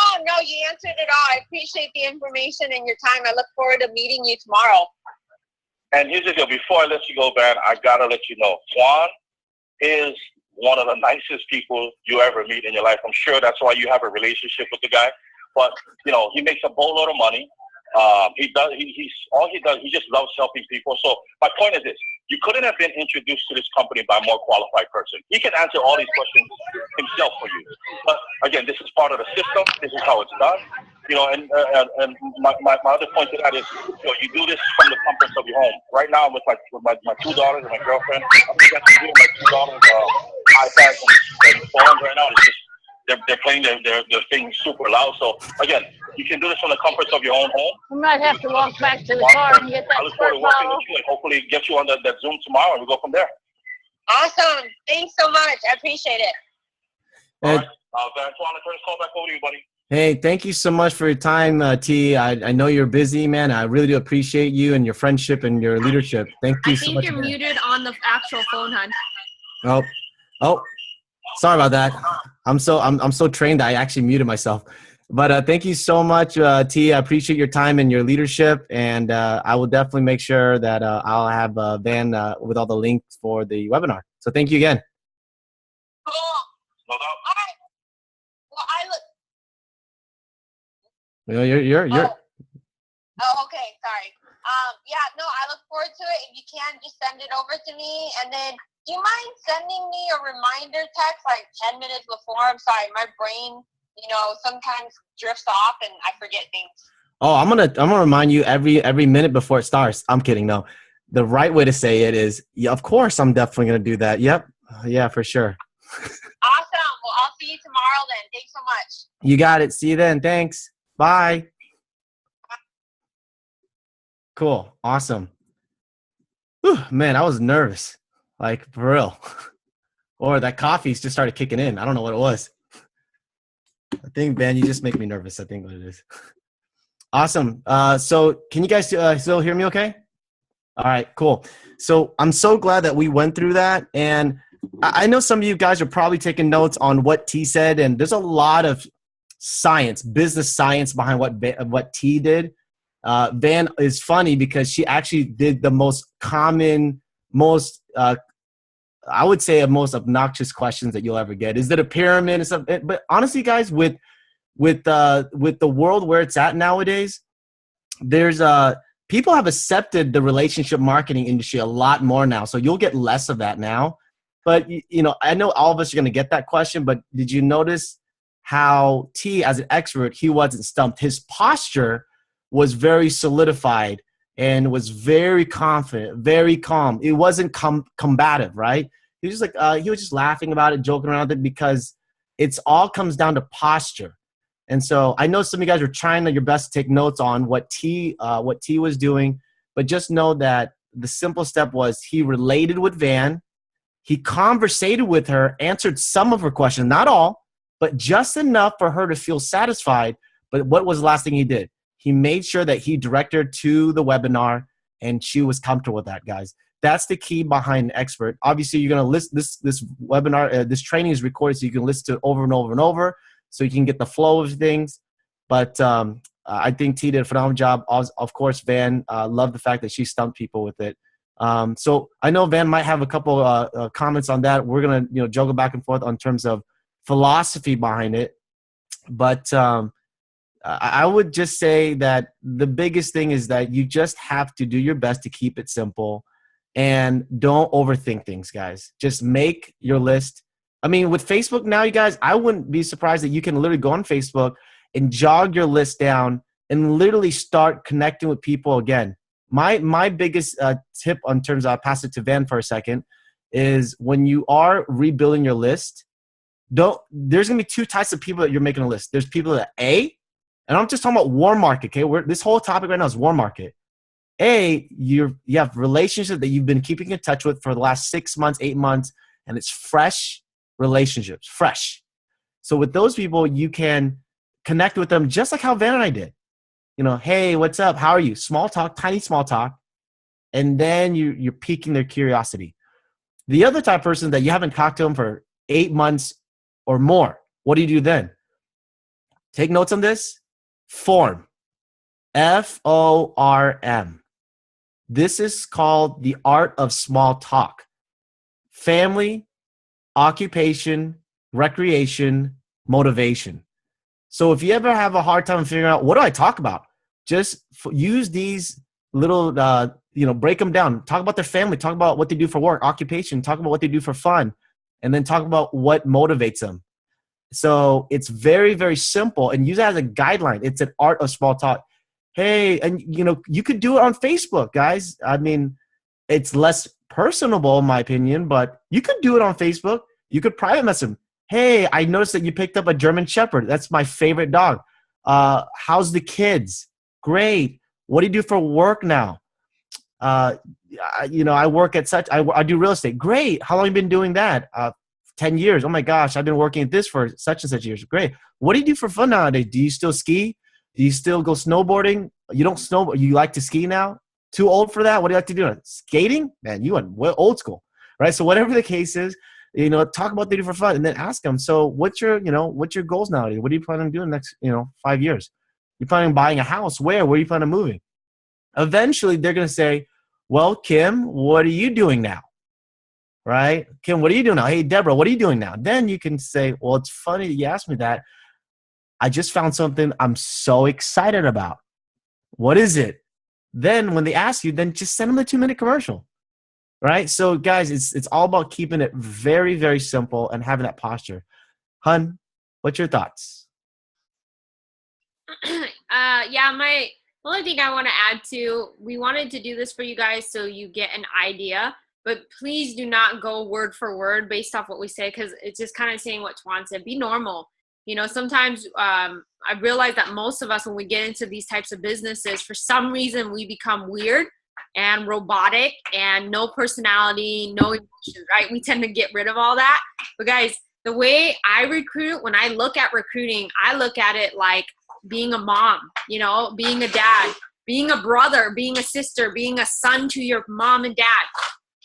you answered it all. I appreciate the information and your time. I look forward to meeting you tomorrow. And here's the deal. Before I let you go, Van, I got to let you know, Juan is one of the nicest people you ever meet in your life. I'm sure that's why you have a relationship with the guy. But, he makes a boatload of money. He just loves helping people. So my point is this: you couldn't have been introduced to this company by a more qualified person. He can answer all these questions himself for you. But again, this is part of the system. This is how it's done. And my other point to that is, you do this from the comforts of your home. Right now, with my 2 daughters and my girlfriend, I think that's doing my 2 daughters iPads and phones right now. It's just they're playing their thing super loud. So again, you can do this from the comforts of your own home. We might have to walk back to the car and get that. I look forward to working with you and hopefully get you on that Zoom tomorrow, and we go from there. Awesome. Thanks so much. I appreciate it. All right. Van, I want to turn this call back over to you, buddy. Hey, thank you so much for your time, T. I know you're busy, man. I really do appreciate you and your friendship and your leadership. Thank you so much. I think you're muted on the actual phone, hon. Oh. Sorry about that. I'm so trained that I actually muted myself. But thank you so much, T. I appreciate your time and your leadership, and I will definitely make sure that I'll have Van with all the links for the webinar. So thank you again. Cool. All right. Well, I look. You're. Oh, okay. Sorry. Yeah, no, I look forward to it. If you can, just send it over to me. And then, do you mind sending me a reminder text like 10 minutes before? I'm sorry, my brain, sometimes drifts off and I forget things. Oh, I'm gonna remind you every minute before it starts. I'm kidding. No, the right way to say it is, yeah, of course, I'm definitely gonna do that. Yep. Yeah, for sure. Awesome. Well, I'll see you tomorrow then. Thanks so much. You got it. See you then. Thanks. Bye. Cool. Awesome. Whew, man, I was nervous. Like, for real. Or that coffee's just started kicking in. I don't know what it was. I think, Ben, you just make me nervous. I think what it is. Awesome. So can you guys still hear me okay? All right, cool. So I'm so glad that we went through that. And I know some of you guys are probably taking notes on what T said. And there's a lot of science, business science behind what T did. Van is funny because she actually did the most common, most I would say most obnoxious questions that you'll ever get. Is it a pyramid and stuff? But honestly, guys, with the world where it's at nowadays, there's people have accepted the relationship marketing industry a lot more now. So you'll get less of that now. But I know all of us are going to get that question. But did you notice how T, as an expert, he wasn't stumped? His posture was very solidified and was very confident, very calm. It wasn't combative, right? He was just like he was just laughing about it, joking around with it, because it's all comes down to posture. And so I know some of you guys are trying your best to take notes on what T was doing, but just know that the simple step was he related with Van, he conversated with her, answered some of her questions, not all, but just enough for her to feel satisfied. But what was the last thing he did? He made sure that he directed her to the webinar, and she was comfortable with that, guys. That's the key behind an expert. Obviously, you're going to list this webinar. This training is recorded, so you can listen to it over and over and over, so you can get the flow of things. But I think T did a phenomenal job. Of course, Van loved the fact that she stumped people with it. So I know Van might have a couple comments on that. We're going to juggle back and forth on terms of philosophy behind it. But I would just say that the biggest thing is that you just have to do your best to keep it simple and don't overthink things, guys. Just make your list. I mean, with Facebook now, you guys, I wouldn't be surprised that you can literally go on Facebook and jog your list down and literally start connecting with people again. My biggest tip in terms of, I'll pass it to Van for a second, is when you are rebuilding your list, there's going to be two types of people that you're making a list. There's people that and I'm just talking about warm market, okay? This whole topic right now is warm market. You have relationships that you've been keeping in touch with for the last 6 months, 8 months, and it's fresh relationships, fresh. So with those people, you can connect with them just like how Van and I did. Hey, what's up? How are you? Small talk, tiny small talk. And then you're piquing their curiosity. The other type of person that you haven't talked to them for 8 months or more, what do you do then? Take notes on this. Form. FORM. This is called the art of small talk. Family, occupation, recreation, motivation. So if you ever have a hard time figuring out what do I talk about, just use these little, break them down. Talk about their family. Talk about what they do for work, occupation. Talk about what they do for fun, and then talk about what motivates them. So it's very, very simple, and use it as a guideline. It's an art of small talk. Hey, and you could do it on Facebook, guys. I mean, it's less personable in my opinion, but you could do it on Facebook. You could private message them. Hey, I noticed that you picked up a German Shepherd. That's my favorite dog. How's the kids? Great. What do you do for work now? I work at such. I do real estate. Great. How long have you been doing that? 10 years. Oh my gosh, I've been working at this for such and such years. Great. What do you do for fun nowadays? Do you still ski? Do you still go snowboarding? You don't snowboard. You like to ski now? Too old for that? What do you like to do? Skating? Man, you went old school, right? So whatever the case is, You know, talk about what they do for fun, and then ask them, so what's your goals nowadays? What are you planning on doing next, 5 years? You planning on buying a house? Where are you planning on moving? Eventually, they're going to say, well, Kim, what are you doing now? Right? Kim, what are you doing now? Hey, Deborah, what are you doing now? Then you can say, well, it's funny that you asked me that. I just found something I'm so excited about. What is it? Then when they ask you, then just send them the 2-minute commercial. Right? So guys, it's all about keeping it very, very simple and having that posture. Hun, what's your thoughts? Yeah, my only thing I want to add to, we wanted to do this for you guys so you get an idea, but please do not go word for word based off what we say, because it's just kind of saying what Tuan said. Be normal. Sometimes I realize that most of us, when we get into these types of businesses, for some reason we become weird and robotic and no personality, no emotions, right? We tend to get rid of all that. But guys, the way I recruit, when I look at recruiting, I look at it like being a mom, being a dad, being a brother, being a sister, being a son to your mom and dad.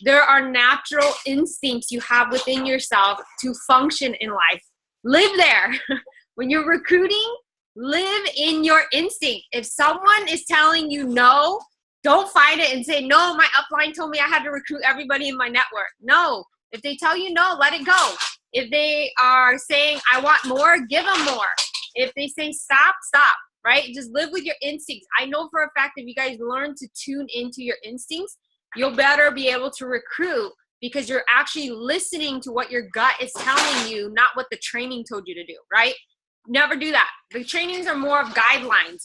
There are natural instincts you have within yourself to function in life. Live there. When you're recruiting, live in your instinct. If someone is telling you no, don't fight it and say, no, my upline told me I had to recruit everybody in my network. No. If they tell you no, let it go. If they are saying, I want more, give them more. If they say stop, stop, right? Just live with your instincts. I know for a fact if you guys learn to tune into your instincts, you'll better be able to recruit, because you're actually listening to what your gut is telling you, not what the training told you to do, right? Never do that. The trainings are more of guidelines,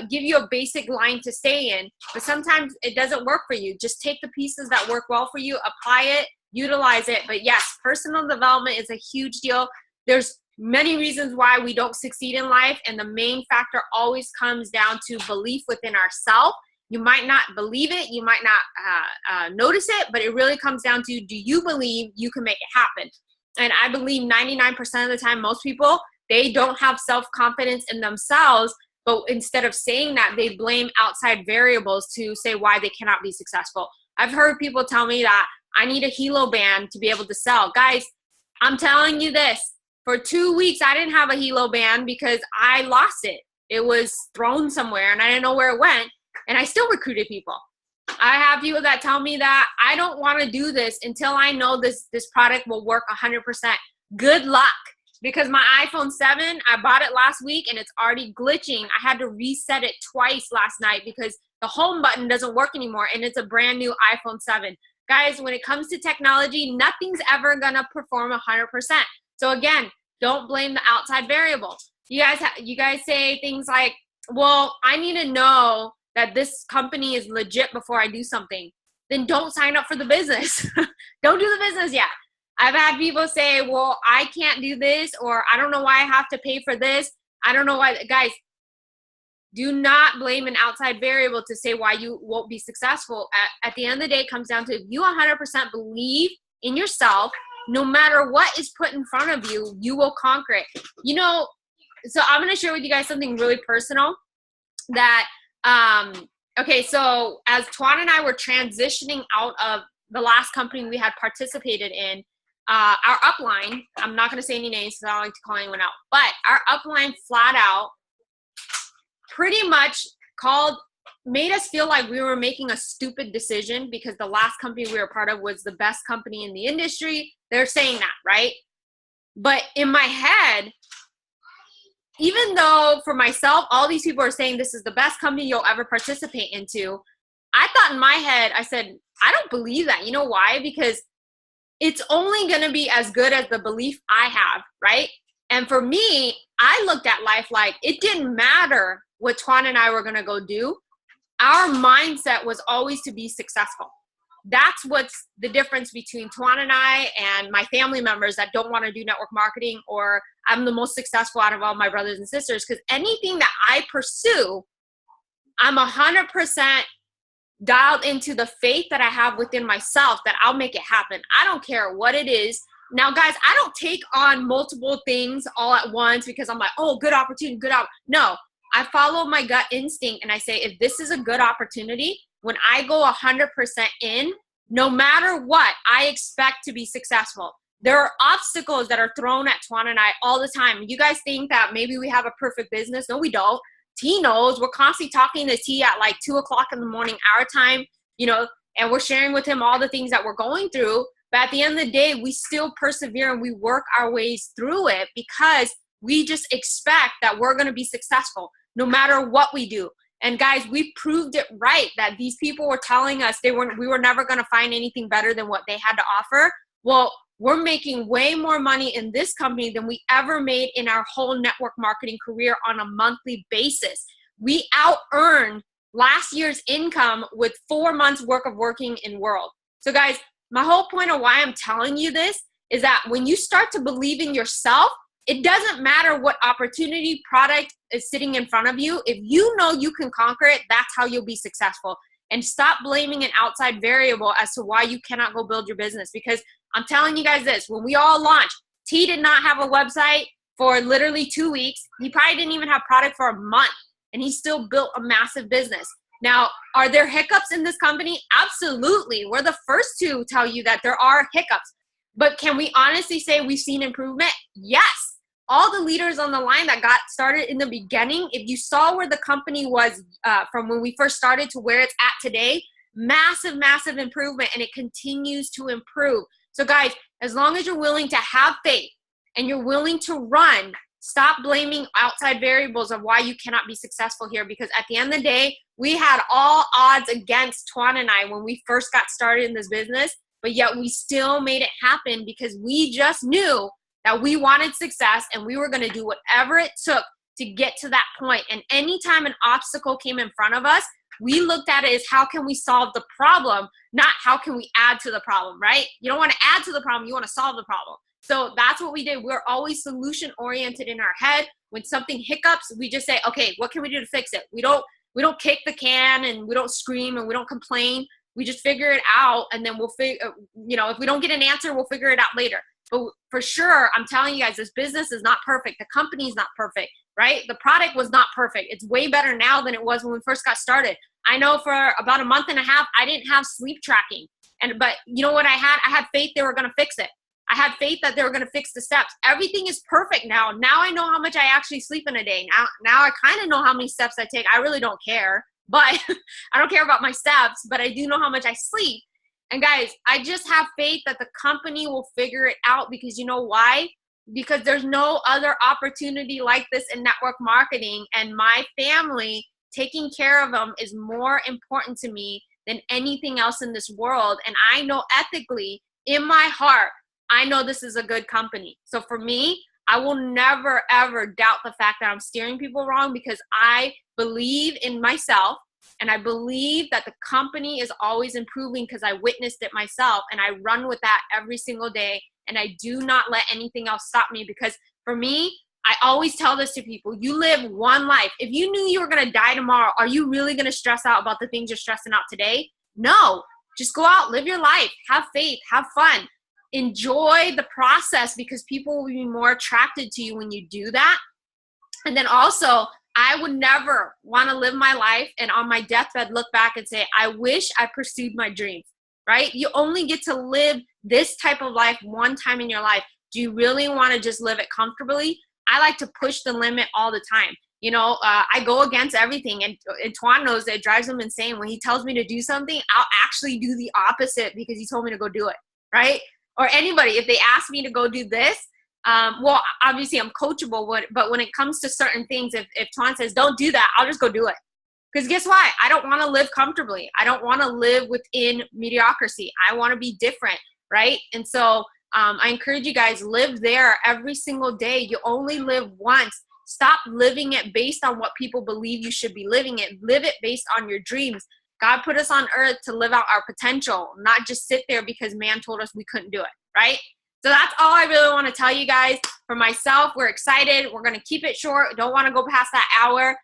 give you a basic line to stay in, but sometimes it doesn't work for you. Just take the pieces that work well for you, apply it, utilize it. But yes, personal development is a huge deal. There's many reasons why we don't succeed in life, and the main factor always comes down to belief within ourselves. You might not believe it, you might not notice it, but it really comes down to, do you believe you can make it happen? And I believe 99% of the time, most people, they don't have self-confidence in themselves, but instead of saying that, they blame outside variables to say why they cannot be successful. I've heard people tell me that I need a Hilo band to be able to sell. Guys, I'm telling you this, for 2 weeks, I didn't have a Hilo band because I lost it. It was thrown somewhere and I didn't know where it went. And I still recruited people. I have people that tell me that I don't want to do this until I know this product will work 100%. Good luck. Because my iPhone 7, I bought it last week and it's already glitching. I had to reset it twice last night because the home button doesn't work anymore, and it's a brand new iPhone 7. Guys, when it comes to technology, nothing's ever going to perform 100%. So again, don't blame the outside variable. You guys say things like, well, I need to know that this company is legit before I do something. Then don't sign up for the business. Don't do the business yet. I've had people say, well, I can't do this, or I don't know why I have to pay for this. I don't know why. Guys, do not blame an outside variable to say why you won't be successful. At the end of the day, it comes down to, if you 100% believe in yourself, no matter what is put in front of you, you will conquer it. So I'm going to share with you guys something really personal that, okay, so as Tuan and I were transitioning out of the last company we had participated in, our upline, I'm not going to say any names because I don't like to call anyone out, but our upline flat out pretty much made us feel like we were making a stupid decision because the last company we were part of was the best company in the industry. They're saying that, right? But in my head, even though for myself, all these people are saying this is the best company you'll ever participate into, I thought in my head, I said, I don't believe that. You know why? Because it's only going to be as good as the belief I have, right? And for me, I looked at life like it didn't matter what Tuan and I were going to go do. Our mindset was always to be successful. That's what's the difference between Tuan and I and my family members that don't want to do network marketing, or I'm the most successful out of all my brothers and sisters, because anything that I pursue, I'm 100% dialed into the faith that I have within myself that I'll make it happen. I don't care what it is. Now, guys, I don't take on multiple things all at once because I'm like, oh, good opportunity, No, I follow my gut instinct and I say, if this is a good opportunity, when I go 100% in, no matter what, I expect to be successful. There are obstacles that are thrown at Tuan and I all the time. You guys think that maybe we have a perfect business. No, we don't. T knows. We're constantly talking to T at like 2 o'clock in the morning, our time, you know, and we're sharing with him all the things that we're going through. But at the end of the day, we still persevere and we work our ways through it because we just expect that we're going to be successful no matter what we do. And guys, we proved it right that these people were telling us we were never going to find anything better than what they had to offer. Well, we're making way more money in this company than we ever made in our whole network marketing career on a monthly basis. We out-earned last year's income with 4 months worth of working in World. So guys, my whole point of why I'm telling you this is that when you start to believe in yourself, it doesn't matter what opportunity, product is sitting in front of you. If you know you can conquer it, that's how you'll be successful. And stop blaming an outside variable as to why you cannot go build your business. Because I'm telling you guys this, when we all launched, T did not have a website for literally 2 weeks. He probably didn't even have product for a month, and he still built a massive business. Now, are there hiccups in this company? Absolutely. We're the first to tell you that there are hiccups. But can we honestly say we've seen improvement? Yes. All the leaders on the line that got started in the beginning, if you saw where the company was from when we first started to where it's at today, massive, massive improvement, and it continues to improve. So guys, as long as you're willing to have faith and you're willing to run, stop blaming outside variables of why you cannot be successful here, because at the end of the day, we had all odds against Tuan and I when we first got started in this business, but yet we still made it happen because we just knew that we wanted success and we were going to do whatever it took to get to that point. And anytime an obstacle came in front of us, we looked at it as how can we solve the problem, not how can we add to the problem, right? You don't want to add to the problem, you want to solve the problem. So that's what we did. We're always solution oriented in our head. When something hiccups, we just say, okay, what can we do to fix it? We don't kick the can and we don't scream and we don't complain. We just figure it out, and then we'll figure, if we don't get an answer, we'll figure it out later. But for sure, I'm telling you guys, this business is not perfect. The company is not perfect, right? The product was not perfect. It's way better now than it was when we first got started. I know for about a month and a half, I didn't have sleep tracking. But you know what I had? I had faith they were going to fix it. I had faith that they were going to fix the steps. Everything is perfect now. Now I know how much I actually sleep in a day. Now I kind of know how many steps I take. I really don't care, but I don't care about my steps, but I do know how much I sleep. And guys, I just have faith that the company will figure it out, because you know why? Because there's no other opportunity like this in network marketing, and my family, taking care of them is more important to me than anything else in this world. And I know ethically, in my heart, I know this is a good company. So for me, I will never, ever doubt the fact that I'm steering people wrong, because I believe in myself. And I believe that the company is always improving because I witnessed it myself, and I run with that every single day. And I do not let anything else stop me, because for me, I always tell this to people, you live one life. If you knew you were going to die tomorrow, are you really going to stress out about the things you're stressing out today? No, just go out, live your life, have faith, have fun, enjoy the process, because people will be more attracted to you when you do that. And then also, I would never want to live my life and on my deathbed look back and say, I wish I pursued my dreams, right? You only get to live this type of life one time in your life. Do you really want to just live it comfortably? I like to push the limit all the time. I go against everything, and Tuan knows that it drives him insane. When he tells me to do something, I'll actually do the opposite because he told me to go do it, right? Or anybody, if they ask me to go do this, well, obviously I'm coachable, but when it comes to certain things, if Tuan says, don't do that, I'll just go do it. Because guess what? I don't want to live comfortably. I don't want to live within mediocrity. I want to be different, right? And so I encourage you guys, live there every single day. You only live once. Stop living it based on what people believe you should be living it. Live it based on your dreams. God put us on earth to live out our potential, not just sit there because man told us we couldn't do it, right? So that's all I really want to tell you guys. For myself, we're excited. We're going to keep it short. Don't want to go past that hour.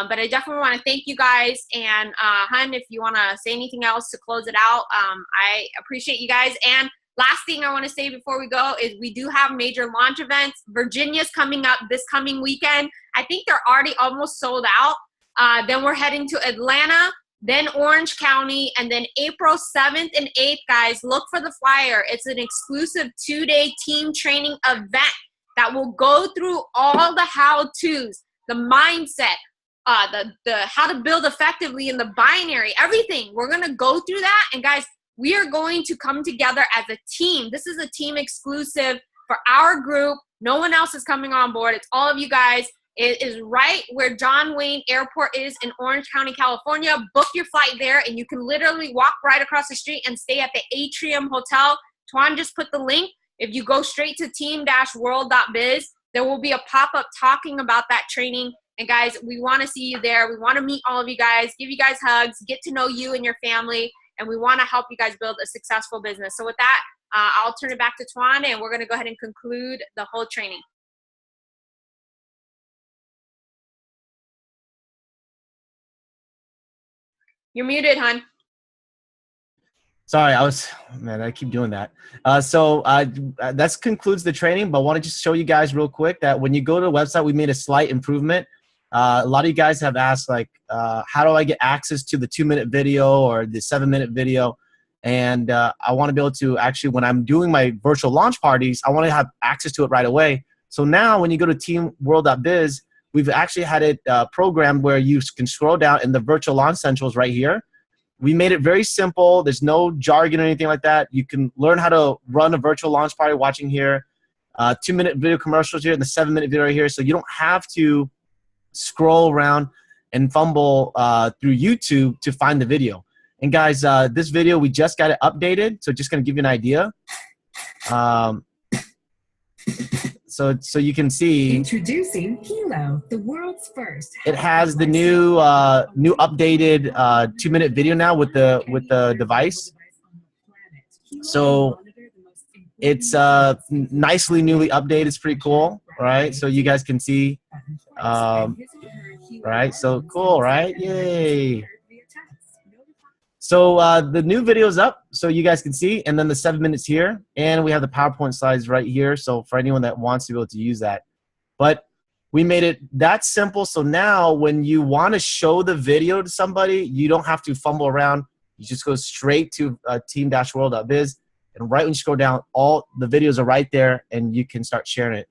But I definitely want to thank you guys. And Hun, if you want to say anything else to close it out, I appreciate you guys. And last thing I want to say before we go is we do have major launch events. Virginia's coming up this coming weekend. I think they're already almost sold out. Then we're heading to Atlanta. then Orange County, and then April 7th and 8th, guys, look for the flyer. It's an exclusive 2-day team training event that will go through all the how-tos, the mindset, the how to build effectively in the binary, everything. We're going to go through that. And guys, we are going to come together as a team. This is a team exclusive for our group. No one else is coming on board. It's all of you guys. It is right where John Wayne Airport is in Orange County, California. Book your flight there, and you can literally walk right across the street and stay at the Atrium Hotel. Tuan just put the link. If you go straight to team-world.biz, there will be a pop-up talking about that training. And guys, we want to see you there. We want to meet all of you guys, give you guys hugs, get to know you and your family, and we want to help you guys build a successful business. So with that, I'll turn it back to Tuan, and we're going to go ahead and conclude the whole training. You're muted, hon. Sorry, I keep doing that. That concludes the training, but I want to just show you guys real quick that when you go to the website, we made a slight improvement. A lot of you guys have asked, like, how do I get access to the 2-minute video or the 7-minute video? And I want to be able to actually, when I'm doing my virtual launch parties, I want to have access to it right away. So now when you go to teamworld.biz, we've actually had it programmed where you can scroll down in the virtual launch centrals right here. We made it very simple. There's no jargon or anything like that. You can learn how to run a virtual launch party watching here. 2-minute video commercials here and the 7-minute video right here. So you don't have to scroll around and fumble through YouTube to find the video. And guys, this video, we just got it updated. So just going to give you an idea. So you can see. Introducing Hilo, the world's first. It has the new updated 2-minute video now with the device. So it's nicely newly updated. It's pretty cool, right? So you guys can see. Right. So cool, right? Yay. So the new video is up, so you guys can see, and then the 7 minutes here, and we have the PowerPoint slides right here. So for anyone that wants to be able to use that, but we made it that simple. So now when you want to show the video to somebody, you don't have to fumble around. You just go straight to team-world.biz, and right when you scroll down, all the videos are right there, and you can start sharing it.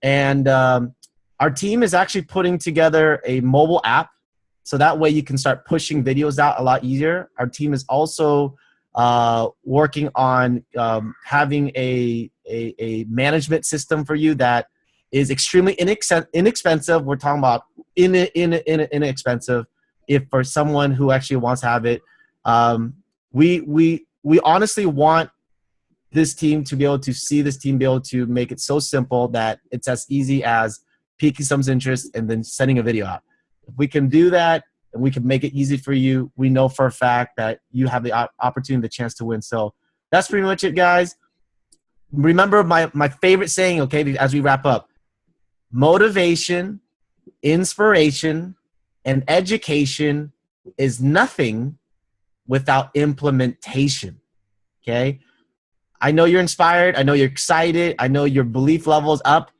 And our team is actually putting together a mobile app. So that way you can start pushing videos out a lot easier. Our team is also working on having a management system for you that is extremely inexpensive. We're talking about inexpensive if for someone who actually wants to have it. We honestly want this team to be able to see this team be able to make it so simple that it's as easy as piquing someone's interest and then sending a video out. If we can do that and we can make it easy for you, we know for a fact that you have the opportunity, the chance to win. So that's pretty much it, guys. Remember my favorite saying, okay, as we wrap up: motivation, inspiration, and education is nothing without implementation, okay? I know you're inspired. I know you're excited. I know your belief level is up.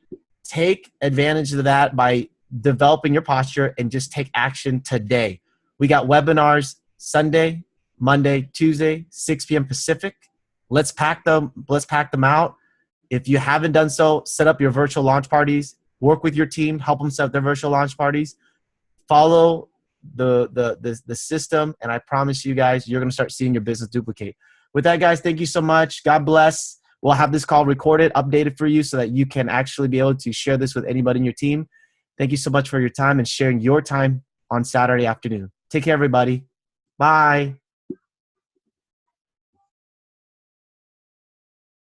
Take advantage of that by developing your posture and just take action today. We got webinars Sunday, Monday, Tuesday, 6 p.m. Pacific. Let's pack them out. If you haven't done so, set up your virtual launch parties. Work with your team. Help them set up their virtual launch parties. Follow the system, and I promise you guys, you're going to start seeing your business duplicate. With that, guys, thank you so much. God bless. We'll have this call recorded, updated for you so that you can actually be able to share this with anybody in your team. Thank you so much for your time and sharing your time on Saturday afternoon. Take care, everybody. Bye.